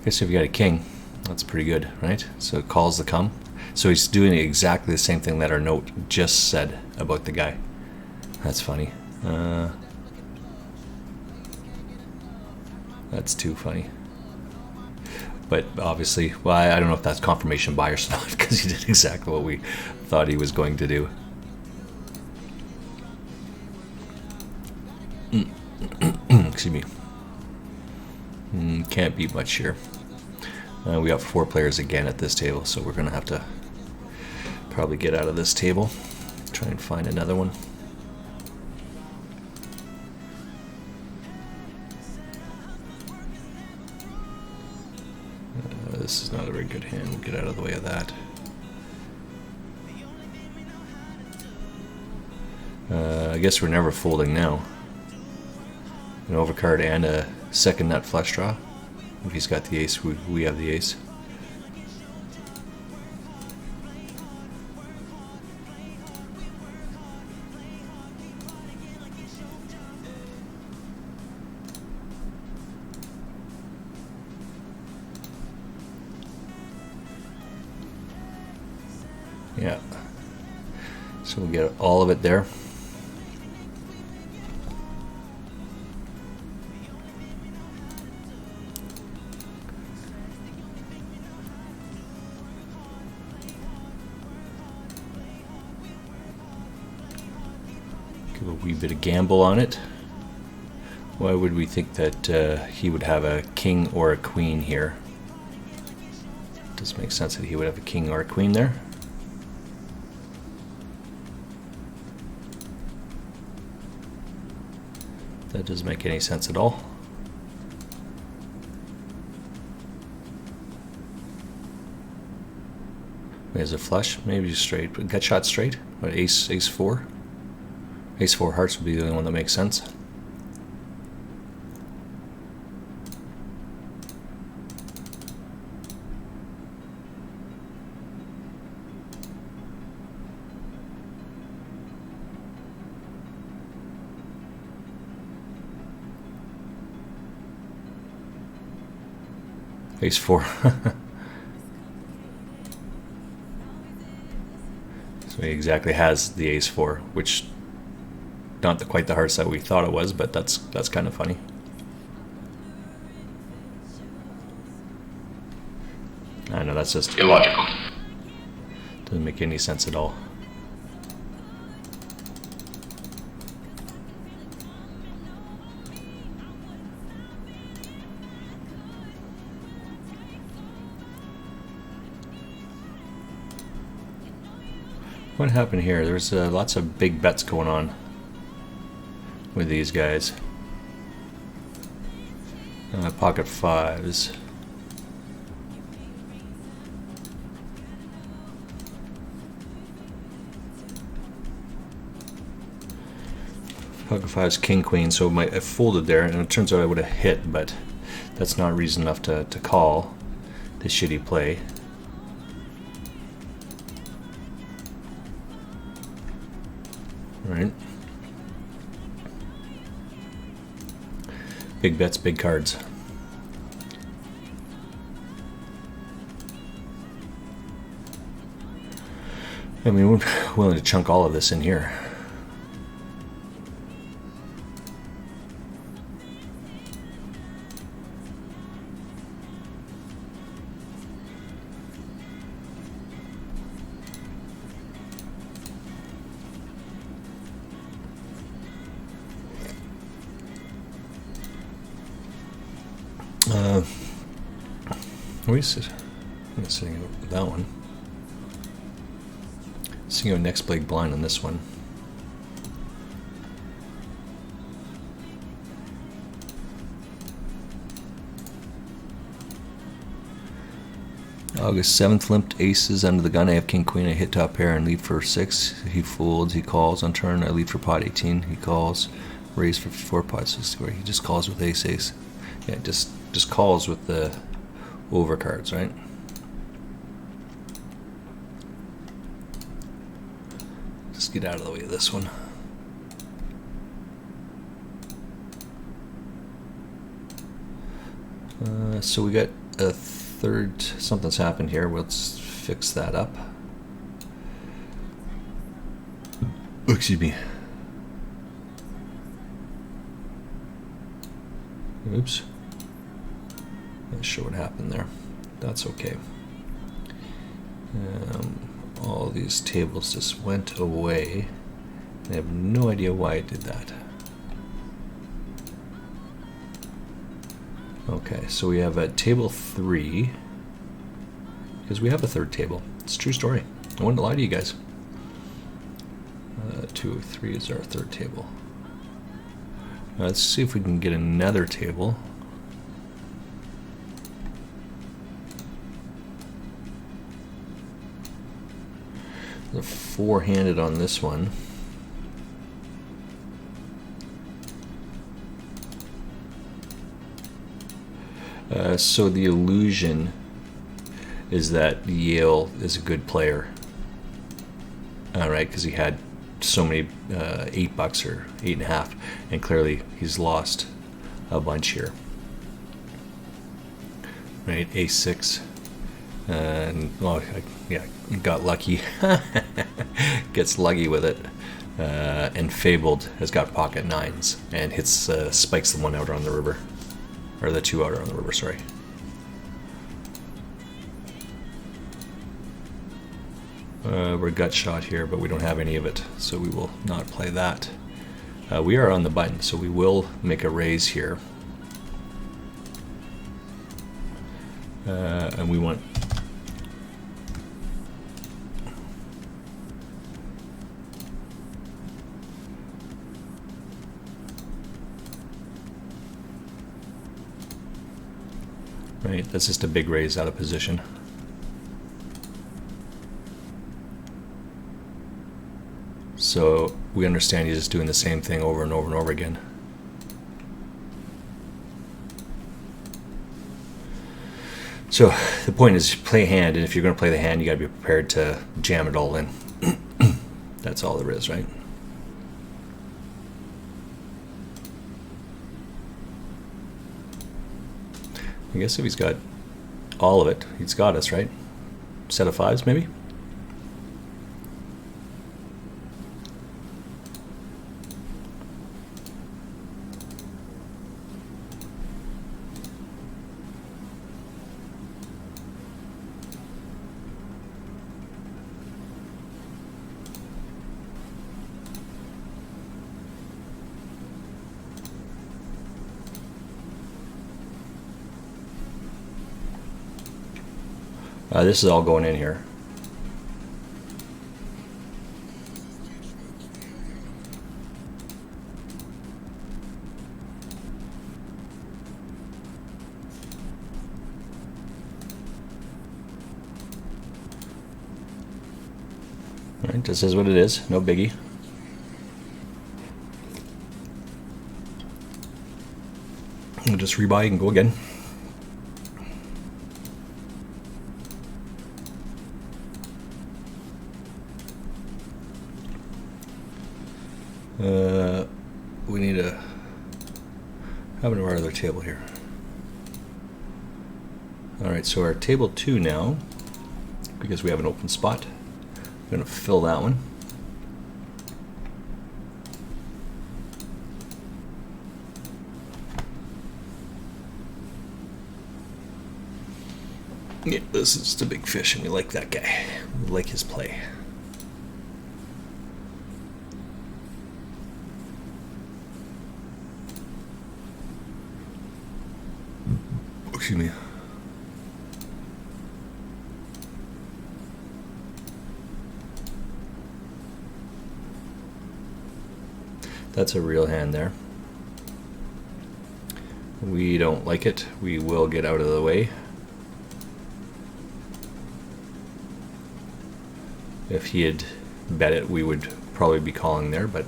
Guess if you got a king, that's pretty good, right? So it calls the come. So he's doing exactly the same thing that our note just said about the guy. That's funny. That's too funny. But obviously, well, I don't know if that's confirmation bias or not, because he did exactly what we thought he was going to do. Excuse me. Can't beat much here. We got 4 players again at this table, so we're going to have to probably get out of this table. Try and find another one. This is not a very good hand. We'll get out of the way of that. I guess we're never folding now. An overcard and a second nut flush draw. If he's got the ace, we have the ace. Yeah. So we'll get all of it there. Give a wee bit of gamble on it. Why would we think that he would have a king or a queen here? Does it make sense that he would have a king or a queen there? That doesn't make any sense at all. There's a flush, maybe just straight, but gut shot straight. What, ace 4? Ace 4 hearts would be the only one that makes sense. Ace 4. So he exactly has the ace 4, which not quite the hearts that we thought it was, but that's kind of funny. I know that's just
Illogical.
doesn't make any sense at all. What happened here? There's lots of big bets going on with these guys. Pocket 5s. Pocket 5s, king, queen, so I folded there, and it turns out I would have hit, but that's not reason enough to call this shitty play. Right. Big bets, big cards. I mean, we're willing to chunk all of this in here. Where is it? I'm sitting with that one. Sitting on next blade blind on this one. August 7th, limped aces under the gun. I have king queen. I hit top pair and lead for 6. He folds. He calls on turn. I lead for pot 18. He calls. Raise 54 pot 64. He just calls with ace ace. Yeah, just calls with the overcards, right? Just get out of the way of this one. So we got a third. Something's happened here. Let's fix that up. Oh, excuse me. Oops. Not sure what happened there. That's okay. All these tables just went away. I have no idea why I did that. Okay, so we have a table 3 because we have a third table. It's a true story. I wouldn't lie to you guys. 2 of 3 is our third table. Let's see if we can get another table. The 4-handed on this one. So the illusion is that Yale is a good player. Right, because he had so many $8 or 8.5, and clearly he's lost a bunch here. Right, A6, and yeah, got lucky. Gets lucky with it, and Fabled has got pocket 9s and hits spikes the one out on the river, or the 2 out on the river. Sorry. We're gut shot here, but we don't have any of it, so we will not play that. We are on the button, so we will make a raise here. And we want... Right, that's just a big raise out of position. So we understand he's just doing the same thing over and over and over again. So the point is, play a hand, and if you're going to play the hand, you got to be prepared to jam it all in. That's all there is, right? I guess if he's got all of it, he's got us, right? Set of 5s, maybe? This is all going in here. All right, this is what it is. No biggie. We'll just rebuy and go again. We need a happened to our other table here? Alright, so our table 2 now, because we have an open spot, I'm going to fill that one. Yeah, this is the big fish, and we like that guy. We like his play. Excuse me. That's a real hand there. We don't like it. We will get out of the way. If he had bet it, we would probably be calling there, but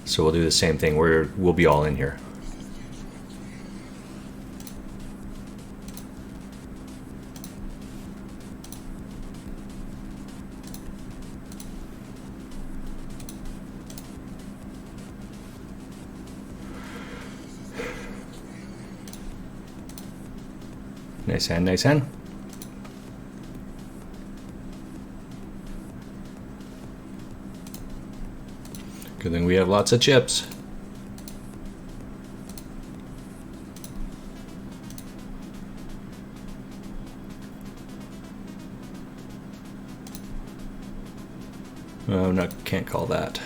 so we'll do the same thing. We'll be all in here. Nice hand, nice hand. Good thing we have lots of chips. Can't call that.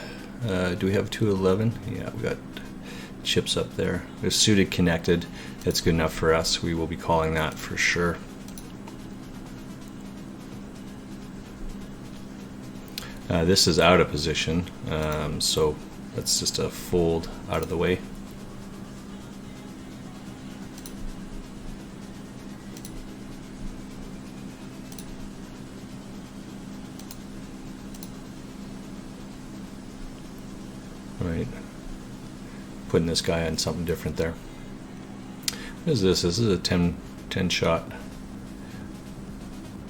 Do we have 211? Yeah, we got chips up there. There's suited connected. That's good enough for us. We will be calling that for sure. This is out of position, so that's just a fold out of the way. Right. Putting this guy on something different there. What is this? This is a 10 shot.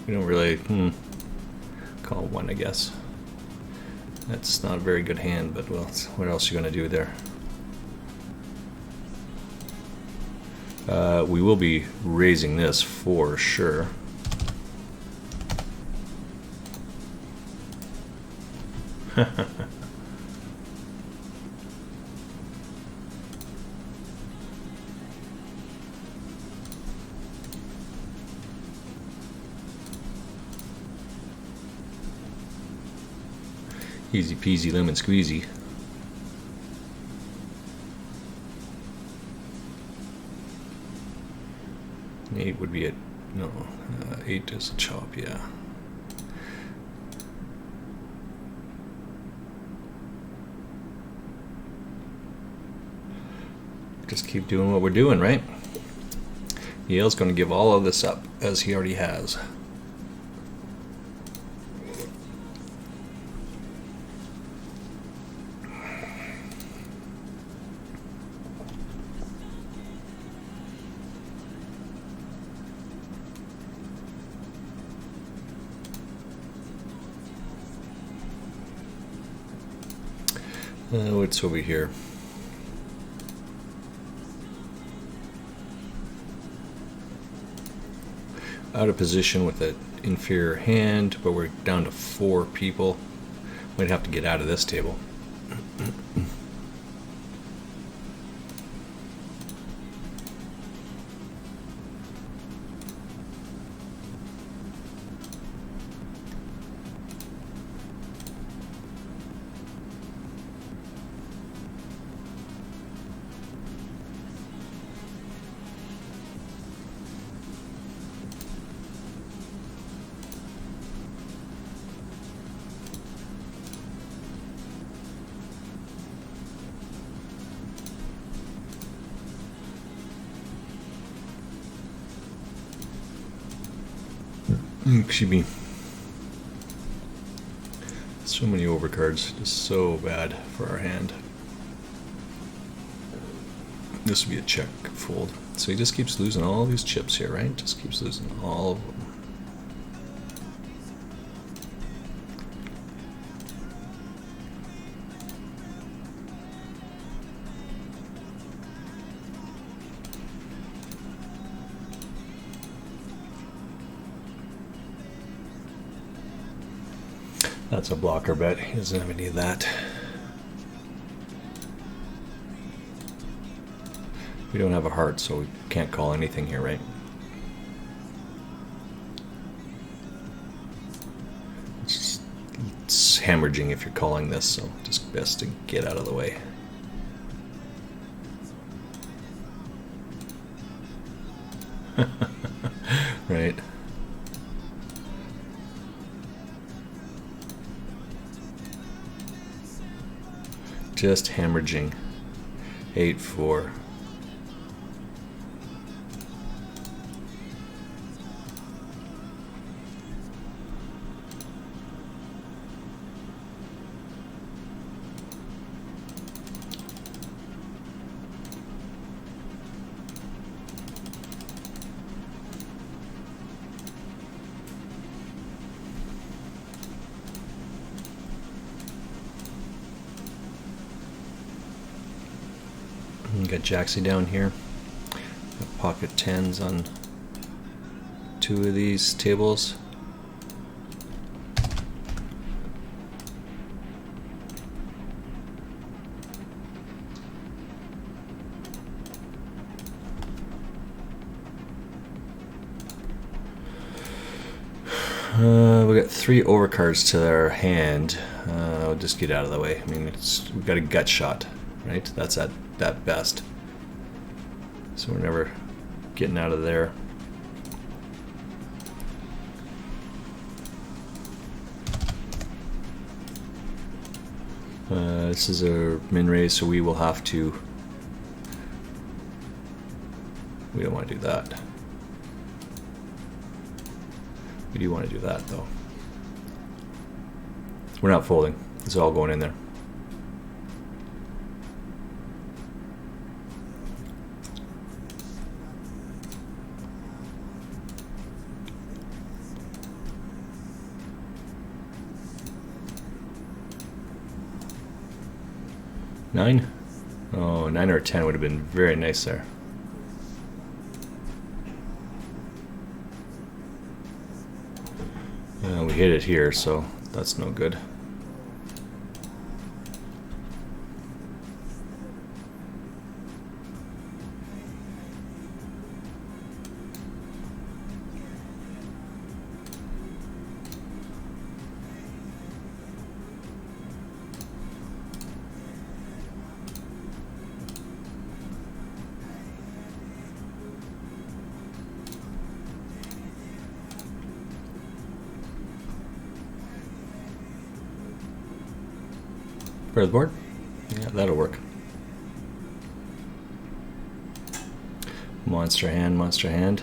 We don't really call one, I guess. That's not a very good hand, but well, what else are you going to do there? We will be raising this for sure. Easy peasy lemon squeezy. Eight would be a no. 8 is a chop, yeah. Just keep doing what we're doing, right? Yale's going to give all of this up, as he already has. What's over here? Out of position with an inferior hand, but we're down to 4 people. We'd have to get out of this table. Excuse me. So many overcards, just so bad for our hand. This would be a check fold. So he just keeps losing all these chips here, right? Just keeps losing all of them. That's a blocker bet. He doesn't have any of that. We don't have a heart, so we can't call anything here, right? It's hemorrhaging if you're calling this, so just best to get out of the way. Right. Just hemorrhaging. 8-4. Got Jaxie down here. Got pocket 10s on 2 of these tables. We got 3 overcards to our hand. I'll just get out of the way. I mean, we've got a gut shot, right? That's at best. So we're never getting out of there. This is a min raise, so we will have to. We don't want to do that. We do want to do that, though. We're not folding. It's all going in there. Nine? Oh, 9 or 10 would have been very nice there. We hit it here, so that's no good. For the board? Yeah, that'll work. Monster hand, monster hand.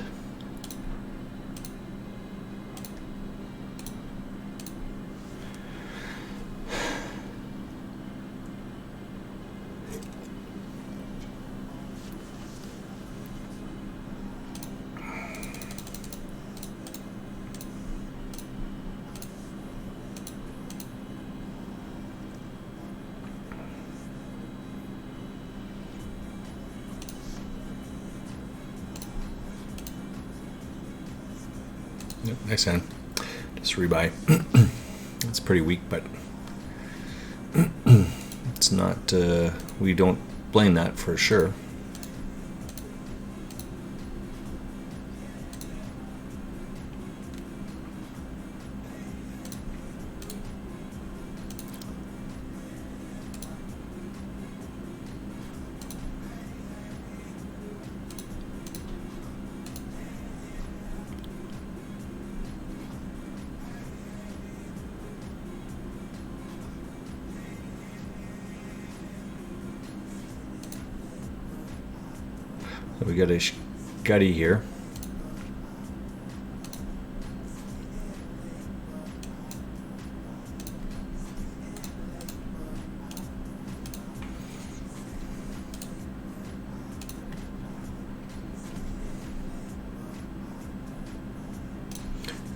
Yep, nice hand. Just rebuy. It's pretty weak, but it's not. We don't blame that for sure. We got a Scuddy here.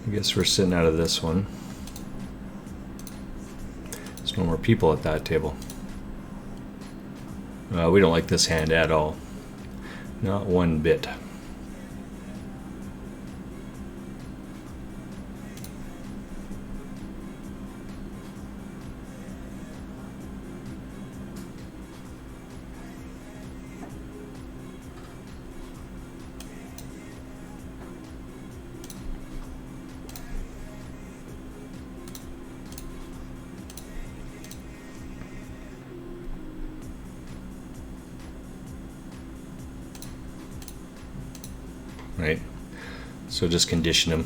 I guess we're sitting out of this one. There's no more people at that table. We don't like this hand at all. Not one bit. Right? So just condition him.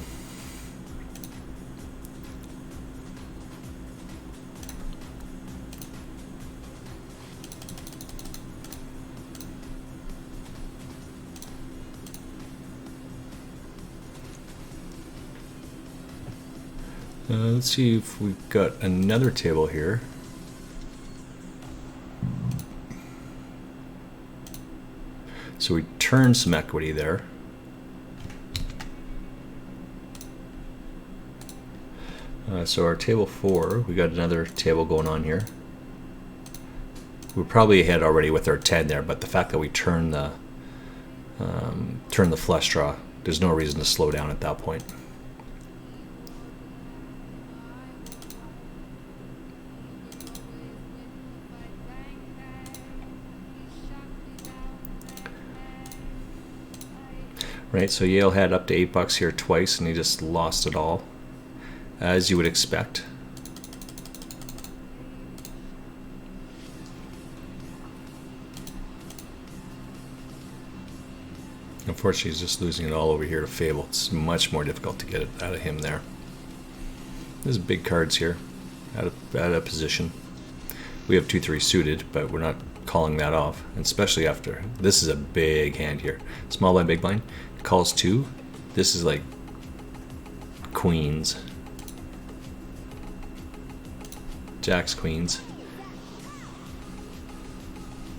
Let's see if we've got another table here. So we turn some equity there. So our table 4, we got another table going on here. We're probably ahead already with our 10 there, but the fact that we turn the flush draw, there's no reason to slow down at that point. Right, so Yale had up to $8 here twice, and he just lost it all, as you would expect. Unfortunately, he's just losing it all over here to Fable. It's much more difficult to get it out of him there. There's big cards here, out of position. We have 2-3 suited, but we're not calling that off, and especially after. This is a big hand here. Small blind, big blind. Calls 2. This is like queens. Jacks, queens.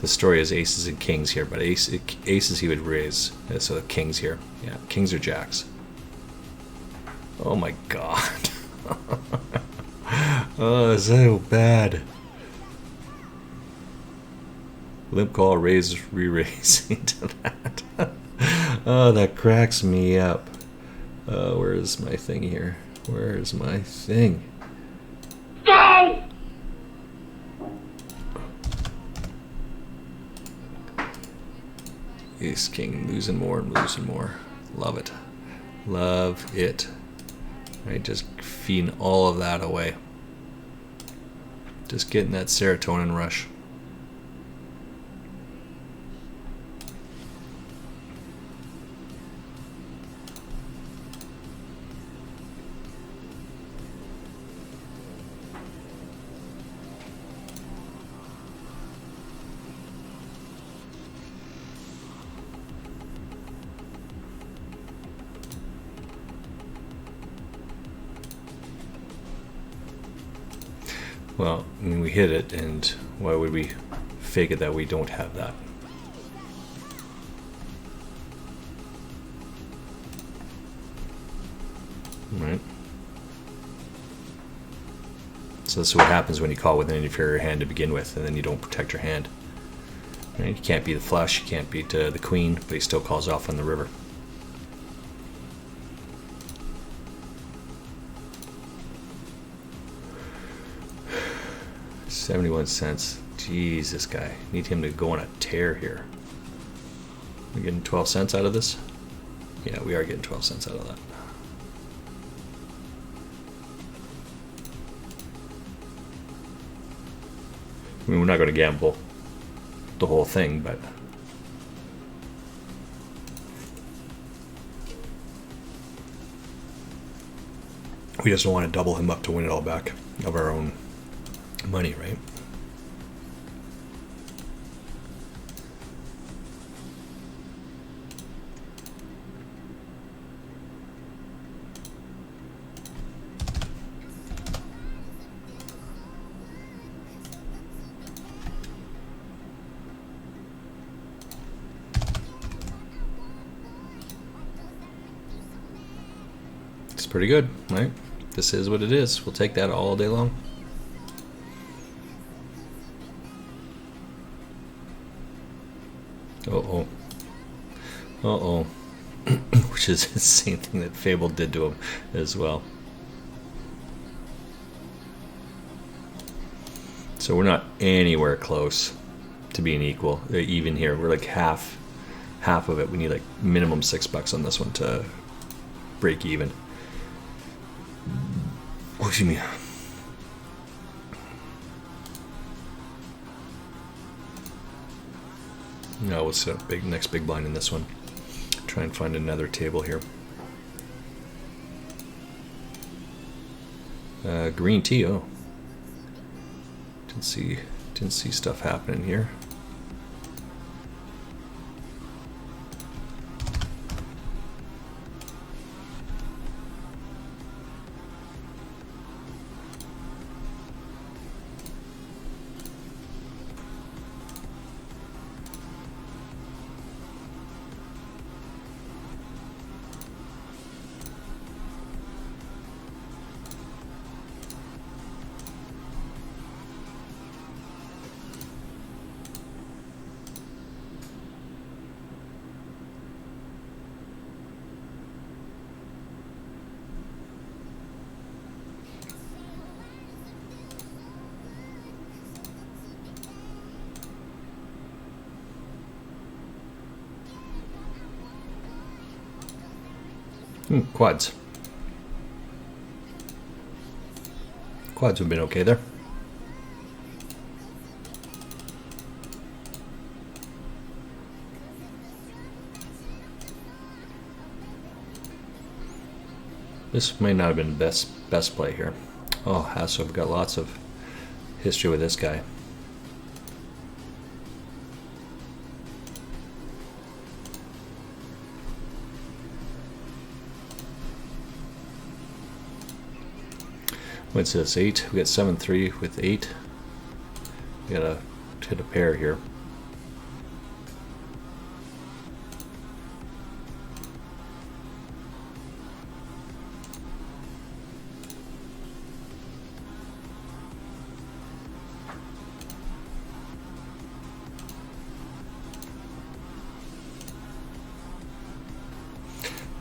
The story is aces and kings here, but aces he would raise. So kings here. Yeah, kings or jacks. Oh my god. Oh, so bad. Limp call, raise, re-raise into that. Oh, that cracks me up. Where's my thing here? Where's my thing?
No!
Ace, king, losing more and losing more. Love it. Love it. Right, just feeding all of that away. Just getting that serotonin rush. Well, I mean, we hit it, and why would we fake it that we don't have that? Right? So this is what happens when you call with an inferior hand to begin with, and then you don't protect your hand. Right? You can't beat the flush, you can't beat the queen, but he still calls off on the river. $0.71. Jeez, this guy. Need him to go on a tear here. We getting 12 cents out of this? Yeah, we are getting 12 cents out of that. I mean, we're not going to gamble the whole thing, but we just don't want to double him up to win it all back of our own money, right? Looks pretty good, right? This is what it is. We'll take that all day long. Uh-oh. Uh-oh. Which is the same thing that Fable did to him as well. So we're not anywhere close to being equal, even here. We're like half of it. We need like minimum $6 on this one to break even. Oh, excuse me. No, what's the next big blind in this one? Try and find another table here. Green tea. Oh, didn't see stuff happening here. Quads. Quads have been okay there. This may not have been best play here. Oh, Hasso, I've got lots of history with this guy. What's this? 8. We got 7-3 with 8. We gotta hit a pair here.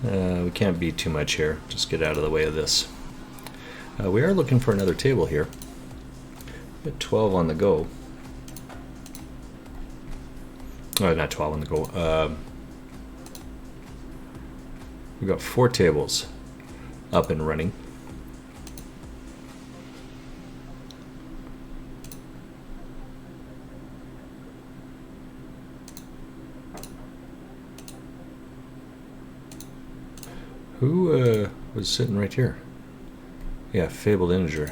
We can't beat too much here. Just get out of the way of this. We are looking for another table here. We got 12 on the go. Oh, not 12 on the go. We've got 4 tables up and running. Who was sitting right here? Yeah, Fabled Integer.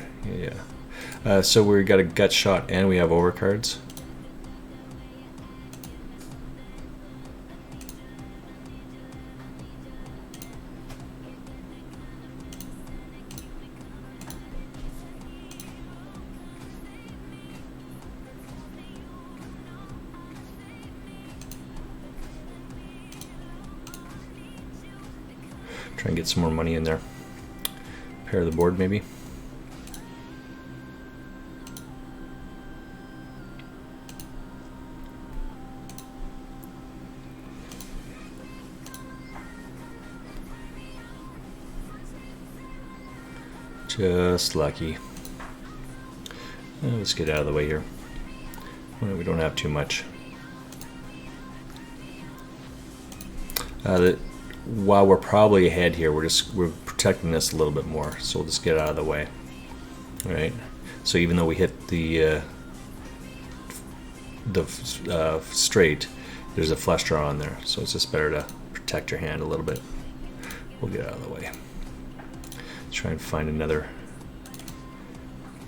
Yeah. So we got a gut shot and we have overcards. Try and get some more money in there. Pair the board maybe. Just lucky. Let's get out of the way here. Well, we don't have too much. While we're probably ahead here, we're protecting this a little bit more, so we'll just get out of the way. All right. So even though we hit the straight, there's a flush draw on there, so it's just better to protect your hand a little bit. We'll get out of the way. Let's try and find another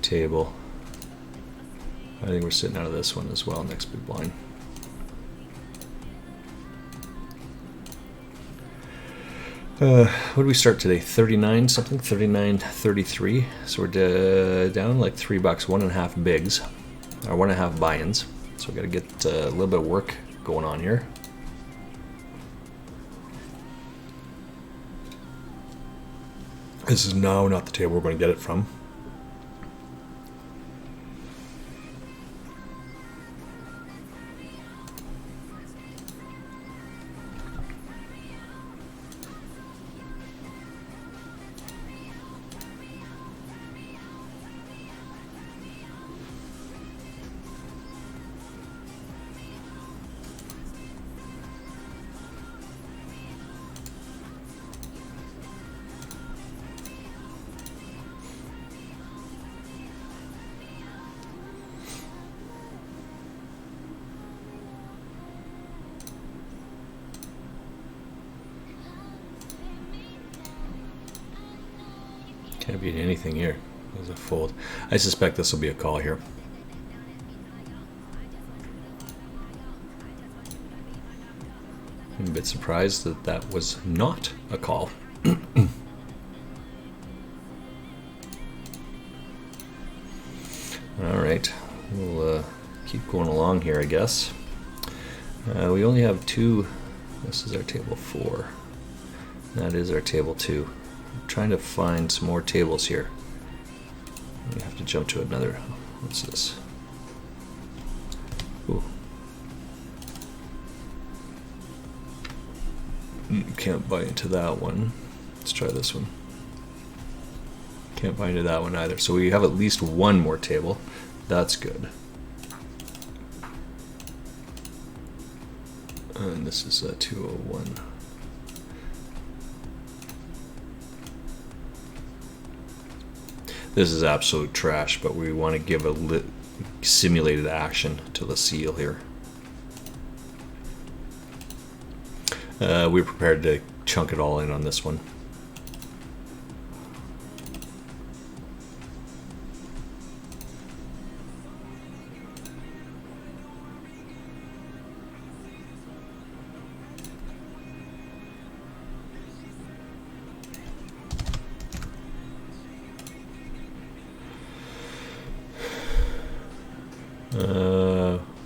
table. I think we're sitting out of this one as well. Next big blind. What did we start today? 39 something? 39.33. So we're down like $3, 1.5 bigs, or 1.5 buy-ins. So we got to get a little bit of work going on here.
This is now not the table we're going to get it from. Can't be anything here. There's a fold. I suspect this will be a call here. I'm a bit surprised that that was not a call. Alright, we'll keep going along here, I guess. We only have two. This is our table 4. That is our table 2. I'm trying to find some more tables here. We have to jump to another. What's this? Ooh. You can't buy into that one. Let's try this one. Can't buy into that one either. So we have at least one more table. That's good. And this is a 201. This is absolute trash, but we want to give a simulated action to the seal here. We're prepared to chunk it all in on this one.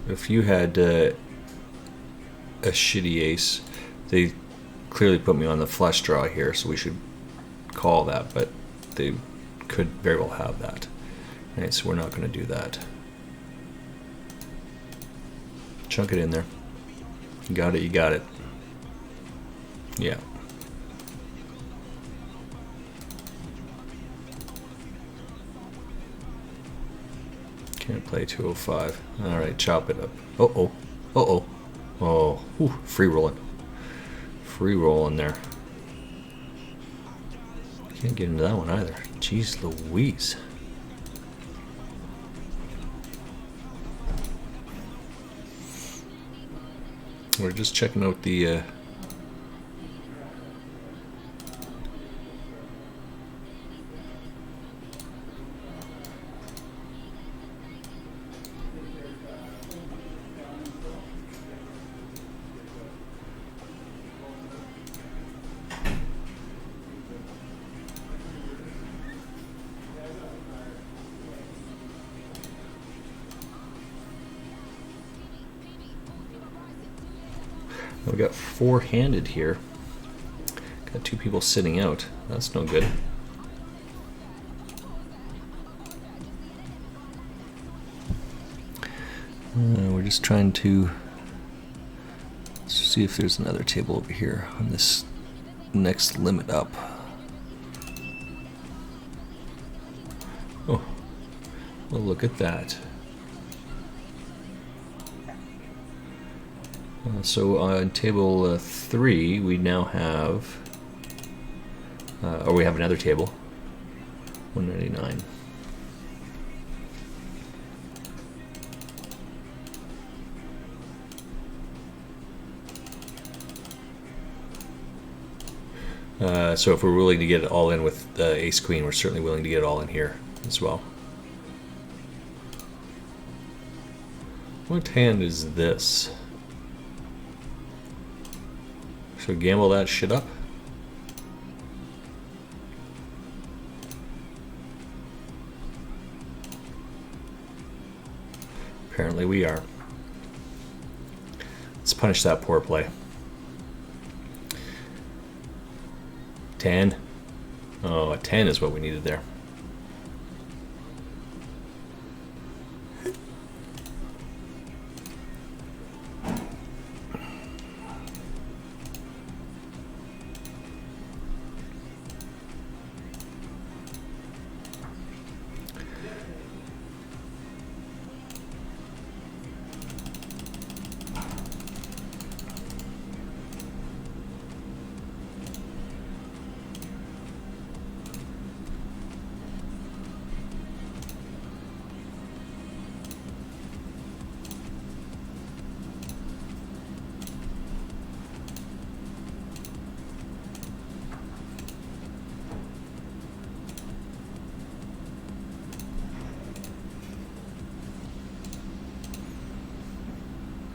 If you had a shitty ace, they clearly put me on the flush draw here, so we should call that, but they could very well have that. Alright, so we're not going to do that. Chunk it in there. You got it, you got it. Yeah. Can't play 205. Alright, chop it up. Uh-oh. Uh-oh. Oh, whew, free rolling. Free rolling there. Can't get into that one either. Jeez Louise. We're just checking out the we got four-handed here. Got two people sitting out. That's no good. We're just trying to see if there's another table over here on this next limit up. Oh, well, look at that. So on table 3, we now have, or we have another table, 199. So if we're willing to get it all in with the ace queen, we're certainly willing to get it all in here as well. What hand is this? So gamble that shit up. Apparently we are. Let's punish that poor play. 10. Oh, a 10 is what we needed there.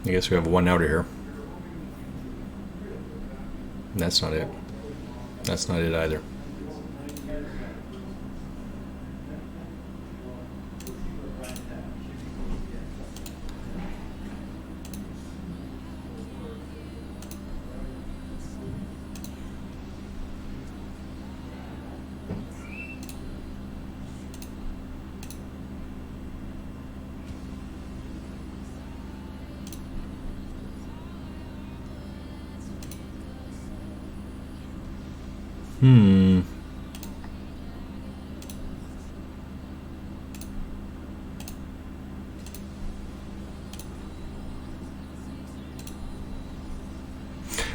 I guess we have one outer here. That's not it. That's not it either.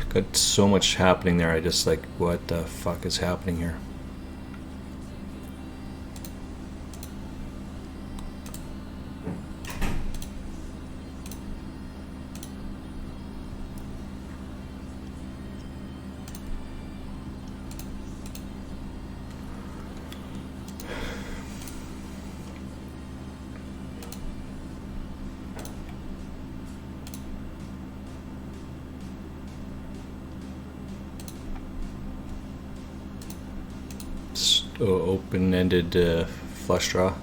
Got so much happening there. I just like, what the fuck is happening here? Open-ended flush draw.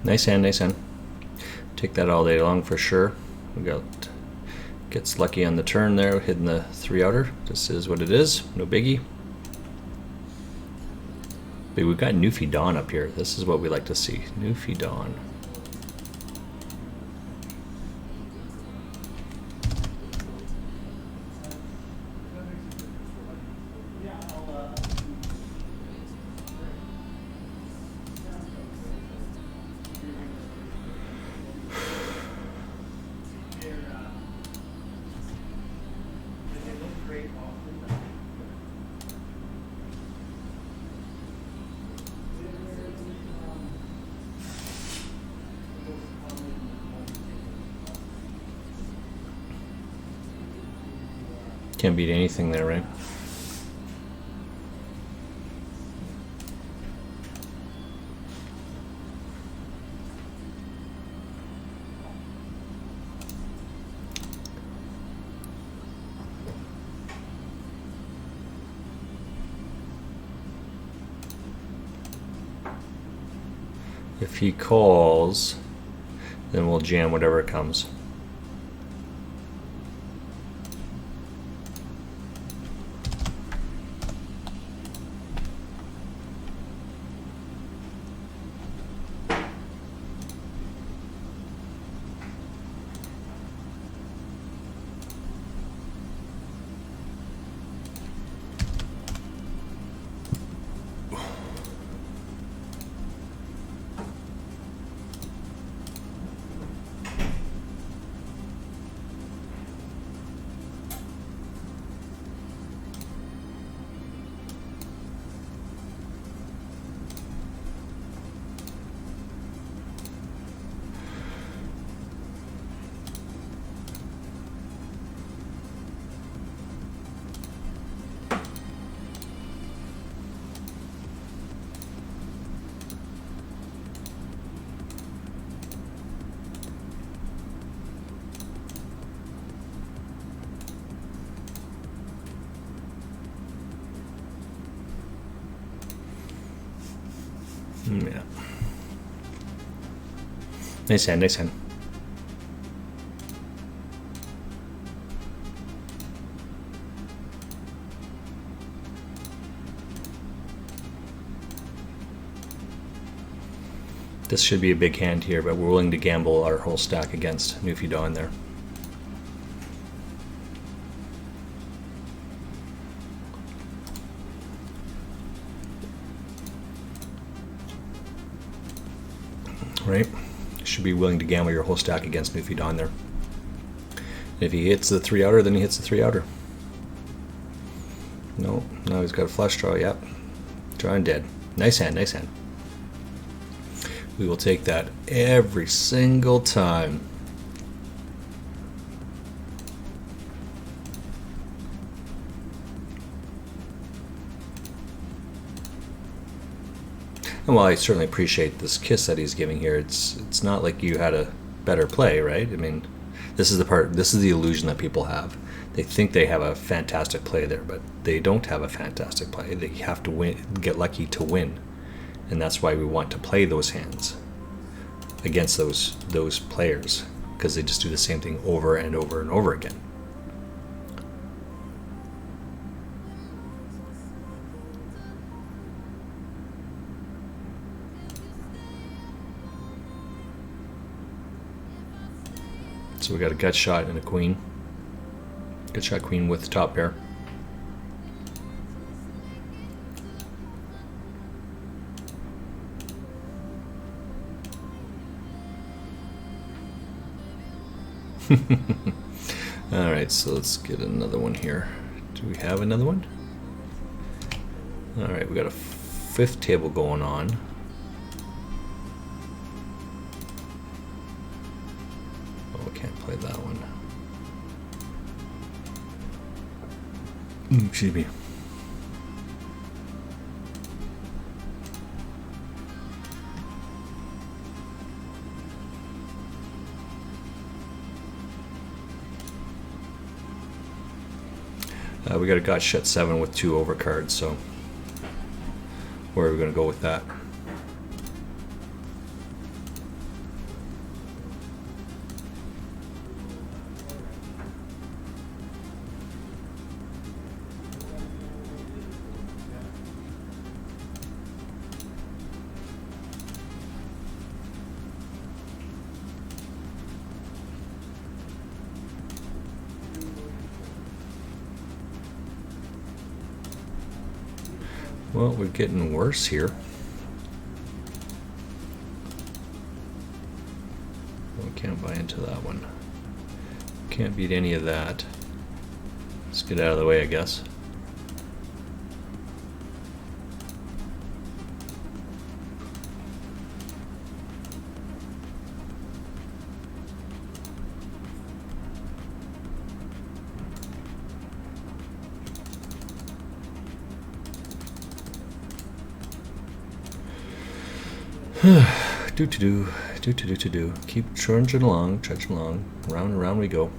Nice hand, nice hand. Take that all day long for sure. We got gets lucky on the turn there, hitting the 3 outer. This is what it is, no biggie. But we've got Newfie Dawn up here. This is what we like to see, Newfie Dawn. Can't beat anything there, right? If he calls, then we'll jam whatever comes. Yeah. Nice hand, nice hand. This should be a big hand here, but we're willing to gamble our whole stack against Newfie Dawn there. Right? Should be willing to gamble your whole stack against Newfie Dawn there. And if he hits the 3-outer, then he hits the 3-outer. No, now he's got a flush draw, yep. Drawing dead. Nice hand, nice hand. We will take that every single time. And while I certainly appreciate this kiss that he's giving here, it's not like you had a better play, right? I mean, this is the illusion that people have. They think they have a fantastic play there, but they don't have a fantastic play. They have to win, get lucky to win. And that's why we want to play those hands against those players, because they just do the same thing over and over and over again. So we got a gut shot and a queen. Gut shot queen with the top pair. Alright, so let's get another one here. Do we have another one? Alright, we got a fifth table going on. Oh, we can't play that one. Excuse me. We got a gut shut 7 with 2 overcards, so where are we going to go with that? Well, we're getting worse here. We can't buy into that one. Can't beat any of that. Let's get out of the way, I guess. do. Keep trudging along, round and round we go.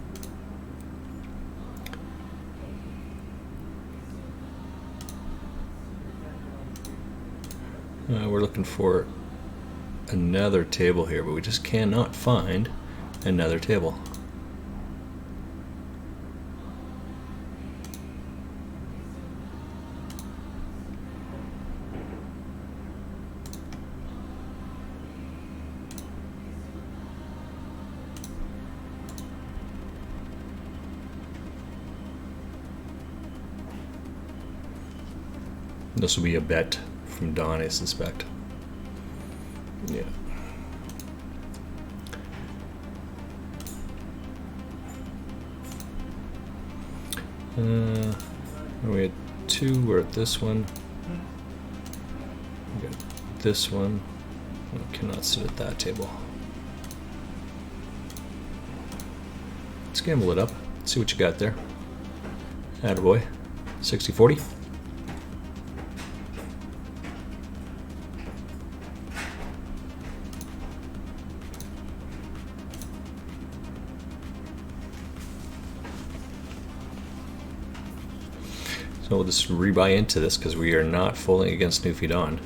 We're looking for another table here, but we just cannot find another table. This will be a bet from Don, I suspect. Yeah. We had 2. We're at this one. We got this one. I cannot sit at that table. Let's gamble it up. See what you got there. Attaboy. 60-40. So we'll just rebuy into this because we are not folding against Newfie Dawn.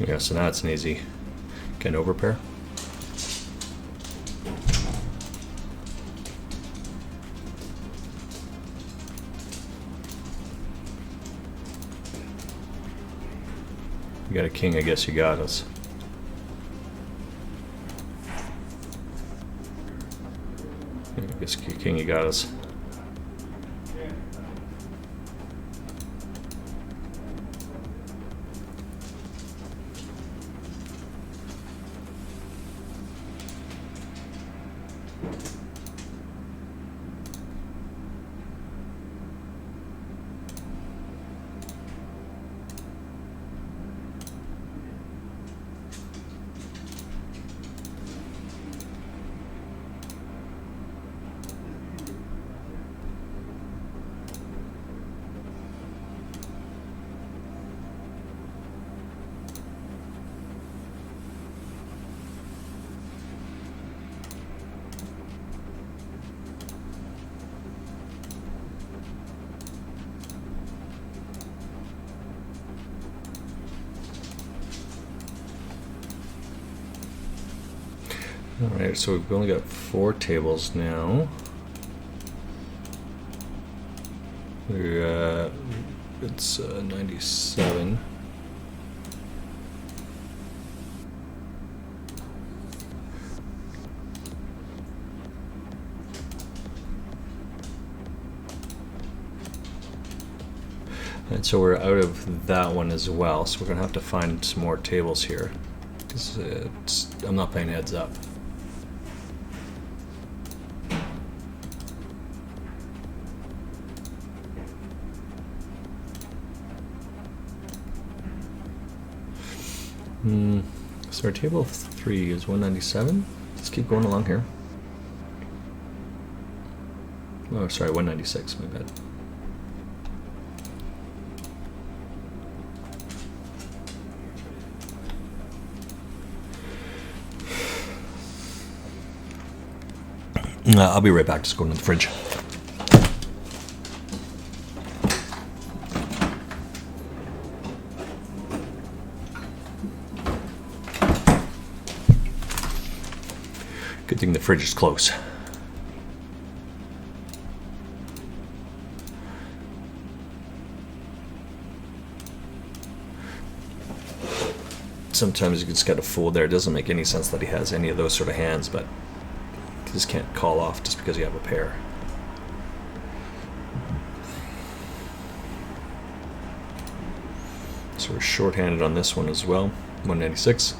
Yeah, so now it's an easy kind of overpair. You got a king, I guess you got us. I guess king, you got us. Alright, so we've only got 4 tables now. We're, it's 97. And so we're out of that one as well, so we're going to have to find some more tables here. Because I'm not playing heads up. So our table 3 is 197. Let's keep going along here. Oh, sorry, 196, my bad. I'll be right back, just going to the fridge. Good thing the fridge is close. Sometimes you just got to fold there. It doesn't make any sense that he has any of those sort of hands, but you just can't call off just because you have a pair. So we're short-handed on this one as well. 196.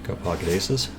Got pocket aces.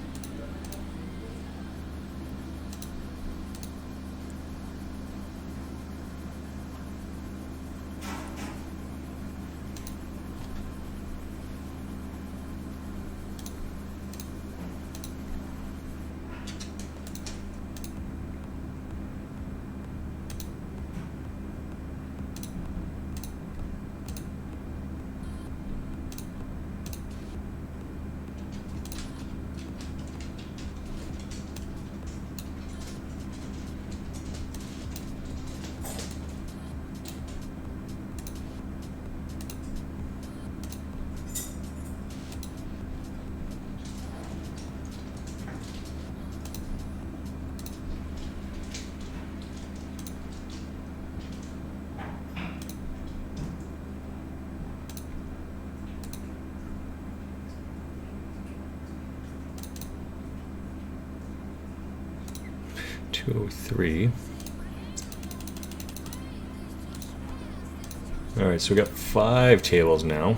203. Alright, so we got 5 tables now.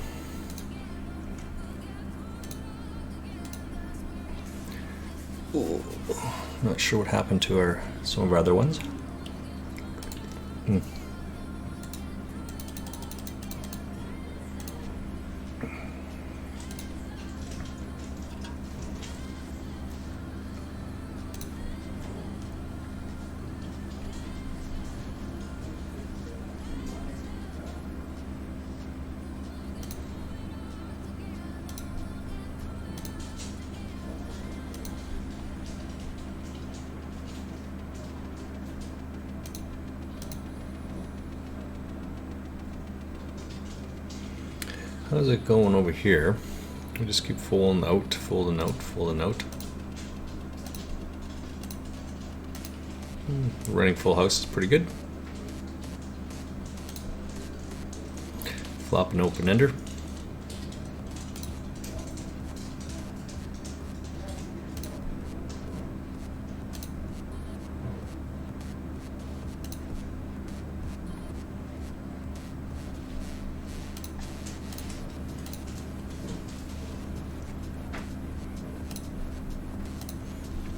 Ooh, not sure what happened to some of our other ones. How's it going over here? We just keep folding out, folding out, folding out. Running full house is pretty good. Flop an open ender.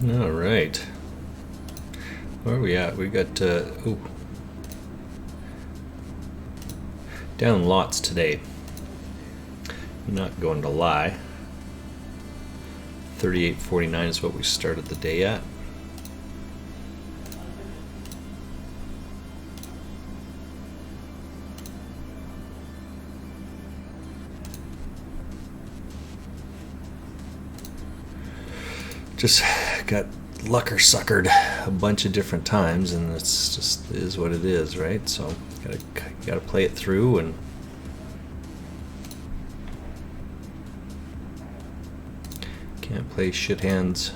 All right. Where are we at? We got down lots today. I'm not going to lie. 38.49 is what we started the day at. Just got lucker suckered a bunch of different times, and it's just is what it is, right? So gotta play it through, and can't play shit hands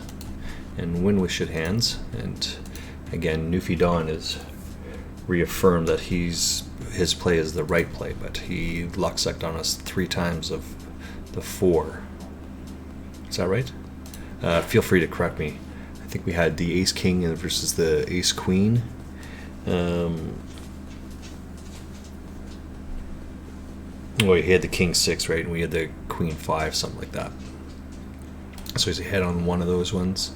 and win with shit hands. And again, Newfie Don is reaffirmed that his play is the right play, but he luck sucked on us 3 times of the 4. Is that right? Feel free to correct me. I think we had the Ace King versus the Ace Queen. Well, he had the King 6, right? And we had the Queen 5, something like that. So he's ahead on one of those ones.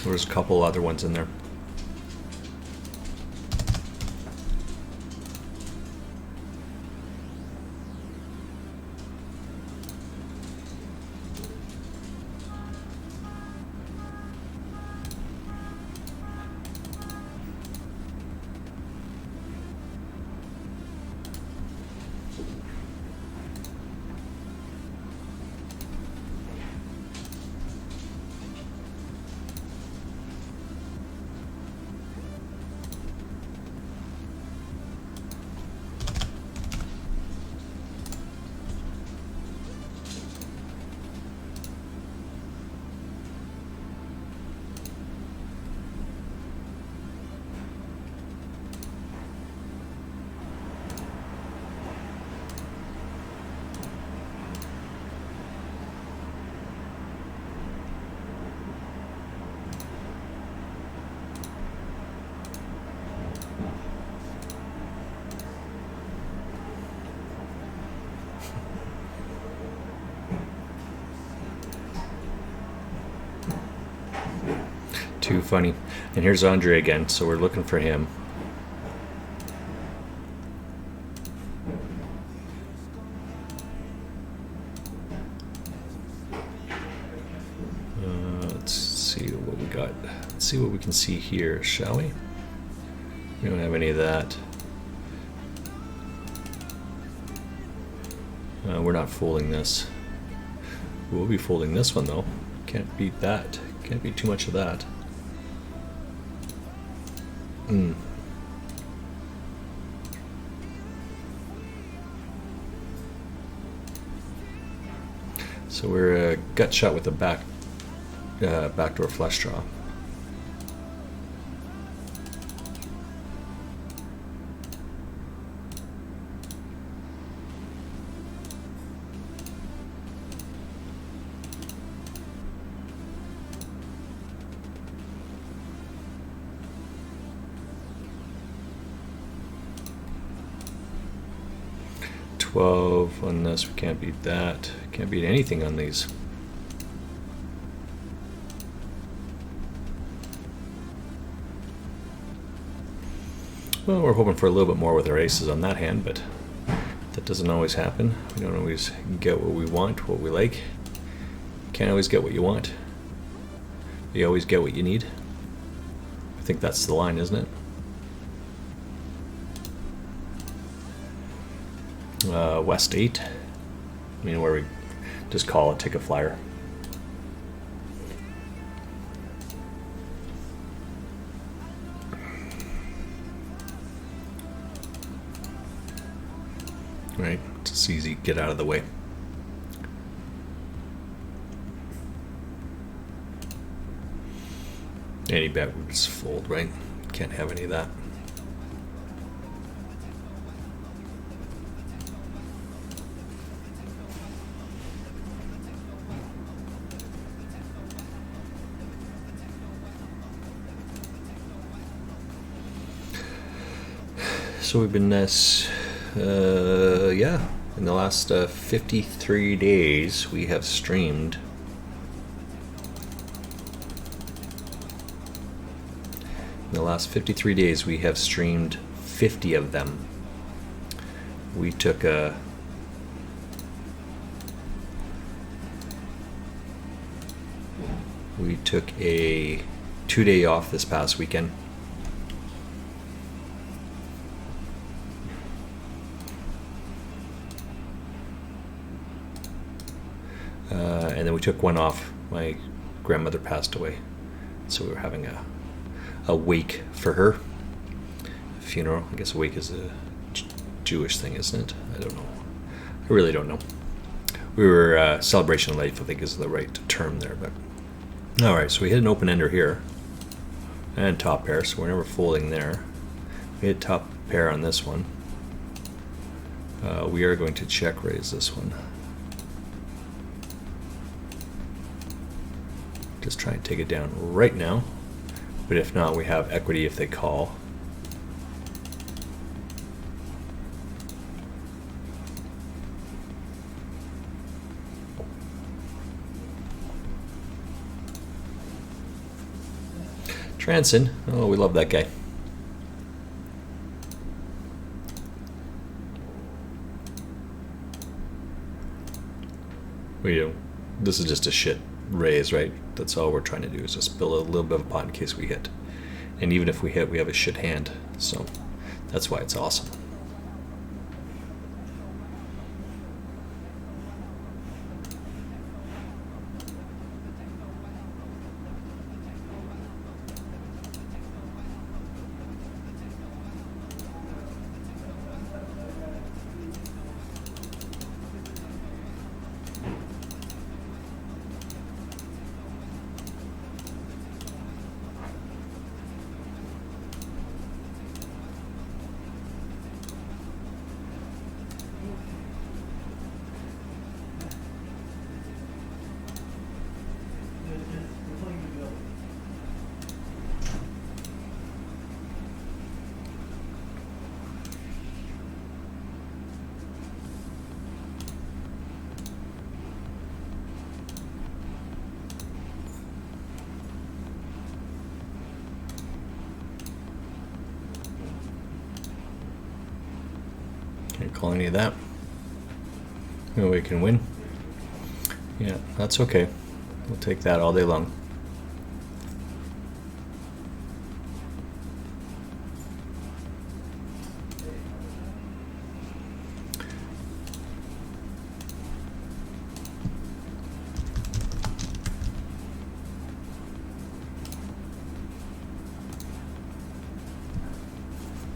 There's a couple other ones in there. Too funny. And here's Andre again, so we're looking for him. Let's see what we got. Let's see what we can see here, shall we? We don't have any of that. We're not folding this. We'll be folding this one though. Can't beat that. Can't beat too much of that. So we're a gut shot with a backdoor flush draw. 12 on this. We can't beat that. Can't beat anything on these. Well, we're hoping for a little bit more with our aces on that hand, but that doesn't always happen. We don't always get what we want, what we like. Can't always get what you want. You always get what you need. I think that's the line, isn't it? West 8. I mean, where we just call it, take a flyer. Right, it's easy, get out of the way. Any bet would just fold, right? Can't have any of that. So we've been yeah, in the last 53 days we have streamed in the last 53 days we have streamed 50 of them. We took a we took a 2-day off this past weekend. And then we took one off. My grandmother passed away, so we were having a wake for her. A funeral. I guess a wake is a Jewish thing, isn't it? I don't know. I really don't know. We were celebration of life, I think is the right term there. But all right, so we hit an open ender here and top pair, so we're never folding there. We hit top pair on this one. We are going to check raise this one. Just try and take it down right now, but if not, we have equity if they call. Transon, oh, we love that guy. We do. This is just a shit raise, right? That's all we're trying to do, is just build a little bit of a pot in case we hit. And even if we hit, we have a shit hand. So that's why it's awesome. Can't call any of that. No way we can win. Yeah, that's okay. We'll take that all day long.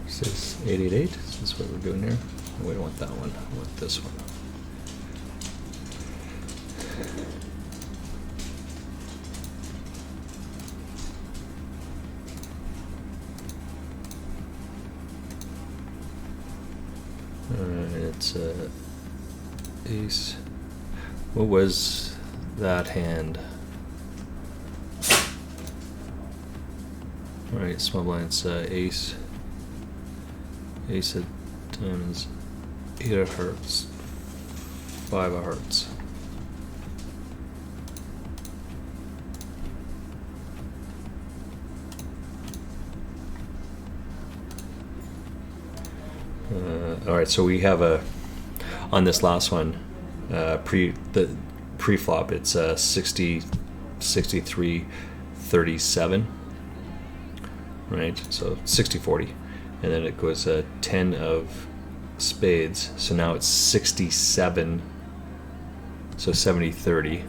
This is 888. Is this what we're doing here? We don't want that one. We want this one. It's ace. What was that hand? All right, small blinds. Ace. Ace of diamonds. 8 of hearts. 5 of hearts. Alright, so we have on this last one, pre-flop, it's 60, 63, 37, right? So 60, 40. And then it goes 10 of spades. So now it's 67, so 70, 30.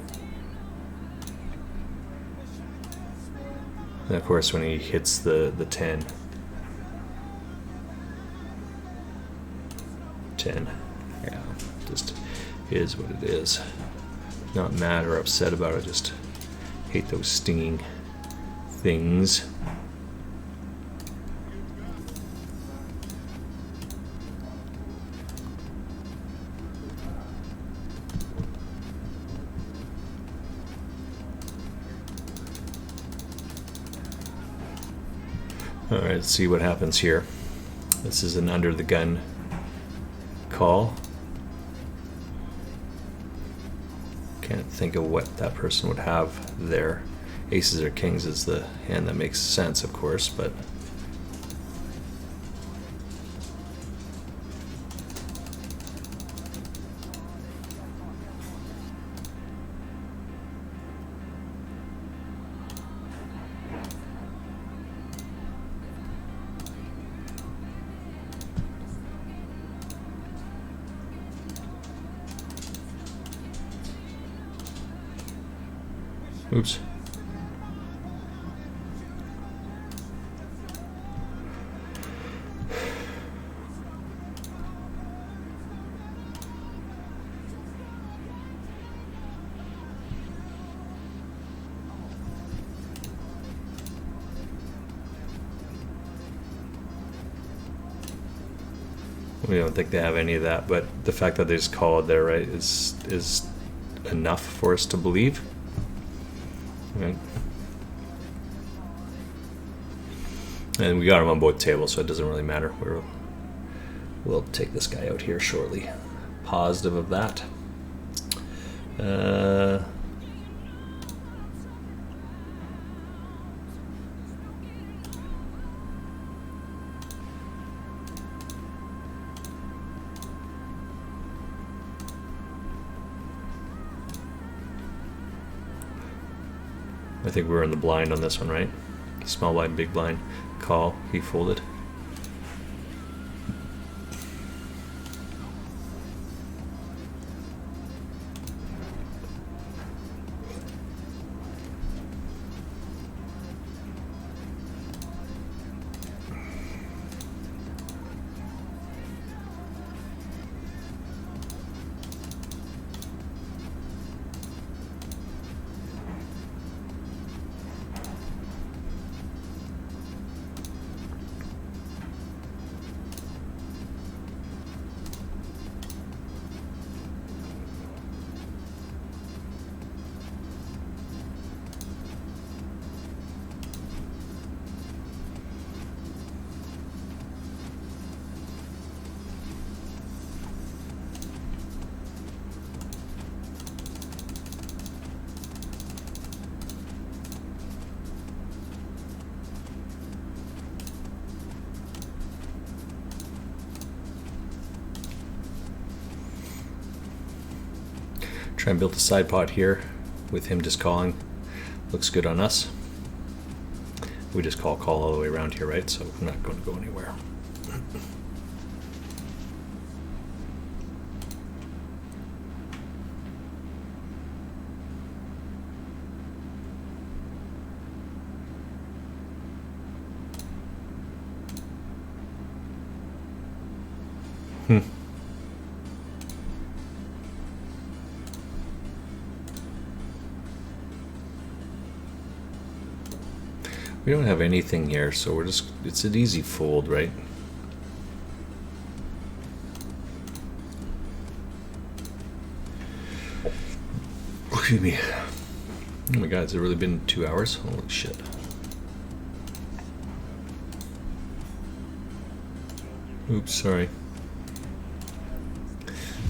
And of course when he hits the 10, 10, yeah, just is what it is. Not mad or upset about it, just hate those stinging things. Alright, let's see what happens here. This is an under the gun call. Can't think of what that person would have there. Aces or kings is the hand that makes sense, of course, but oops. We don't think they have any of that, but the fact that they just call it there, right, is enough for us to believe. Right. And we got him on both tables, so it doesn't really matter. We'll take this guy out here shortly. Positive of that. I think we were in the blind on this one, right? Small blind, big blind, call, he folded. Try and build a side pot here with him just calling. Looks good on us. We just call all the way around here, right? So we're not going to go anywhere. We don't have anything here, so it's an easy fold, right? Excuse me. Oh my god, has it really been 2 hours? Holy shit. Oops, sorry.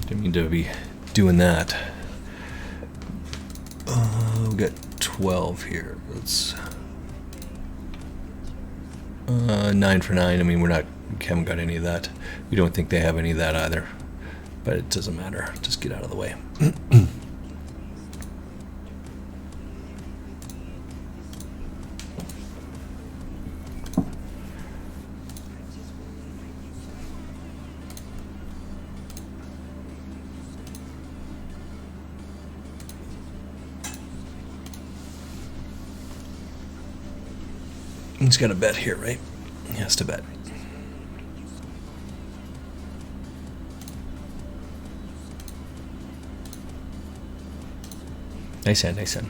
Didn't mean to be doing that. We got 12 here. Let's 9 for 9. I mean, we haven't got any of that. We don't think they have any of that either, but it doesn't matter. Just get out of the way. He's got a bet here, right? He has to bet. Nice hand, nice hand.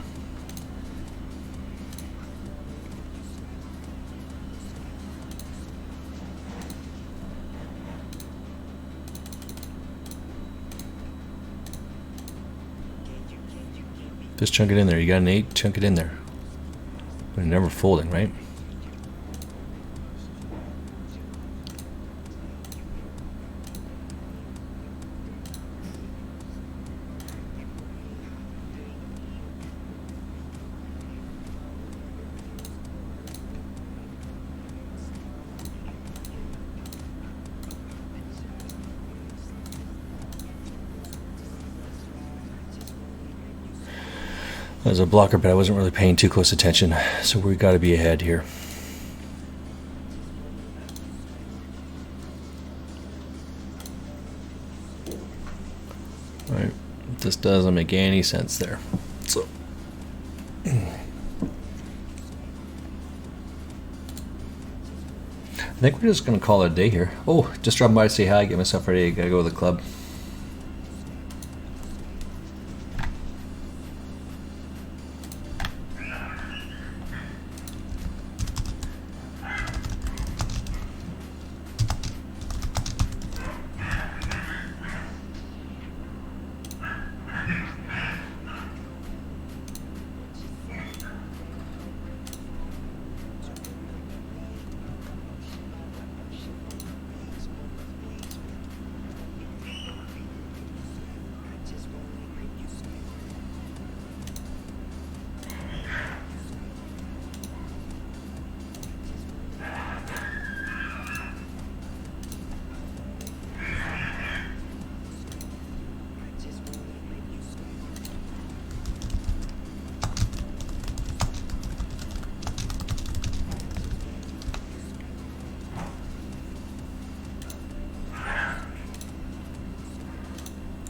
Just chunk it in there. You got an 8, chunk it in there. But never folding, right? As a blocker, but I wasn't really paying too close attention, so we got to be ahead here. All right, this doesn't make any sense there. So, I think we're just gonna call it a day here. Oh, just dropping by to say hi, get myself ready. Gotta go to the club.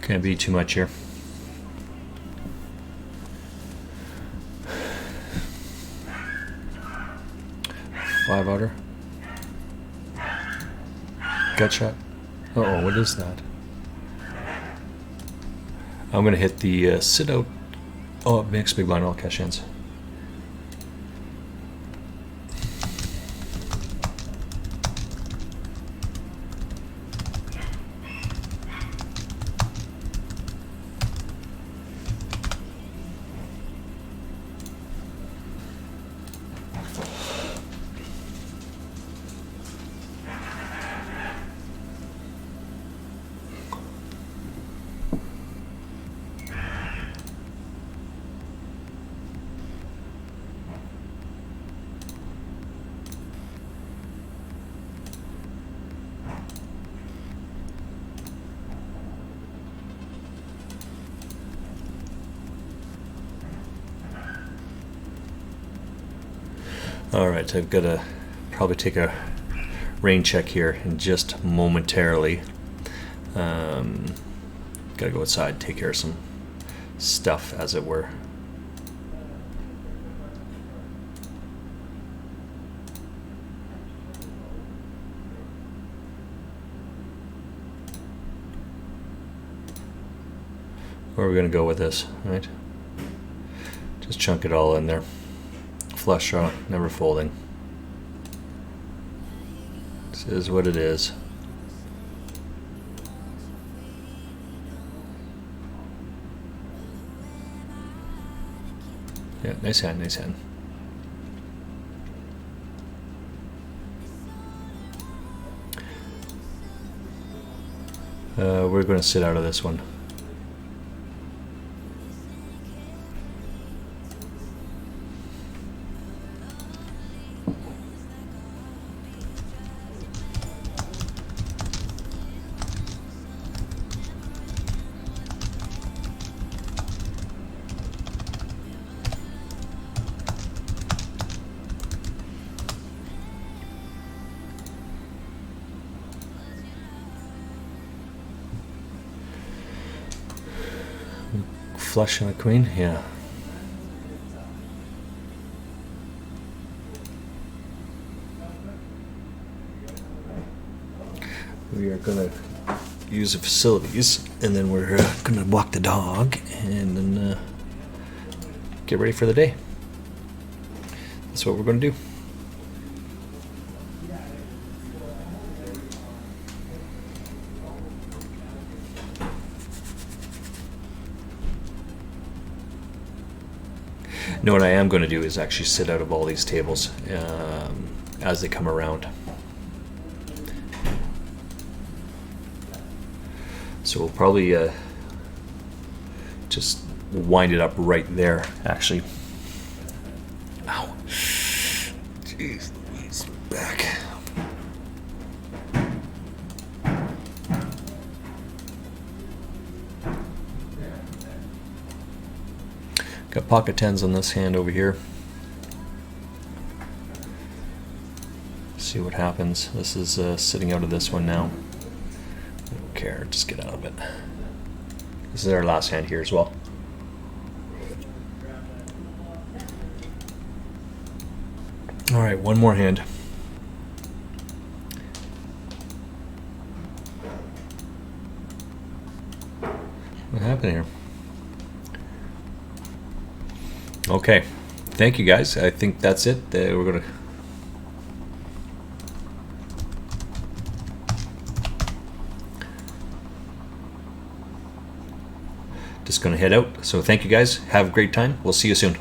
Can't be too much here. Five outer. Gut shot. Uh-oh, what is that? I'm gonna hit the sit out. Oh, mix big blind, all cash hands. Alright, I've got to probably take a rain check here in just momentarily. Gotta go outside, take care of some stuff, as it were. Where are we gonna go with this, right? Just chunk it all in there. Flush draw, never folding. This is what it is. Yeah, nice hand, nice hand. We're going to sit out of this one. flush and a queen? Yeah. We are going to use the facilities, and then we're going to walk the dog, and then get ready for the day. That's what we're going to do. No, what I am going to do is actually sit out of all these tables as they come around. So we'll probably just wind it up right there, actually. Ow. Jeez, he's back. Got pocket tens on this hand over here. See what happens. This is sitting out of this one now. I don't care, just get out of it. This is our last hand here as well. Alright, one more hand. What happened here? Okay, thank you guys. I think that's it. We're gonna just gonna head out. So thank you guys. Have a great time. We'll see you soon.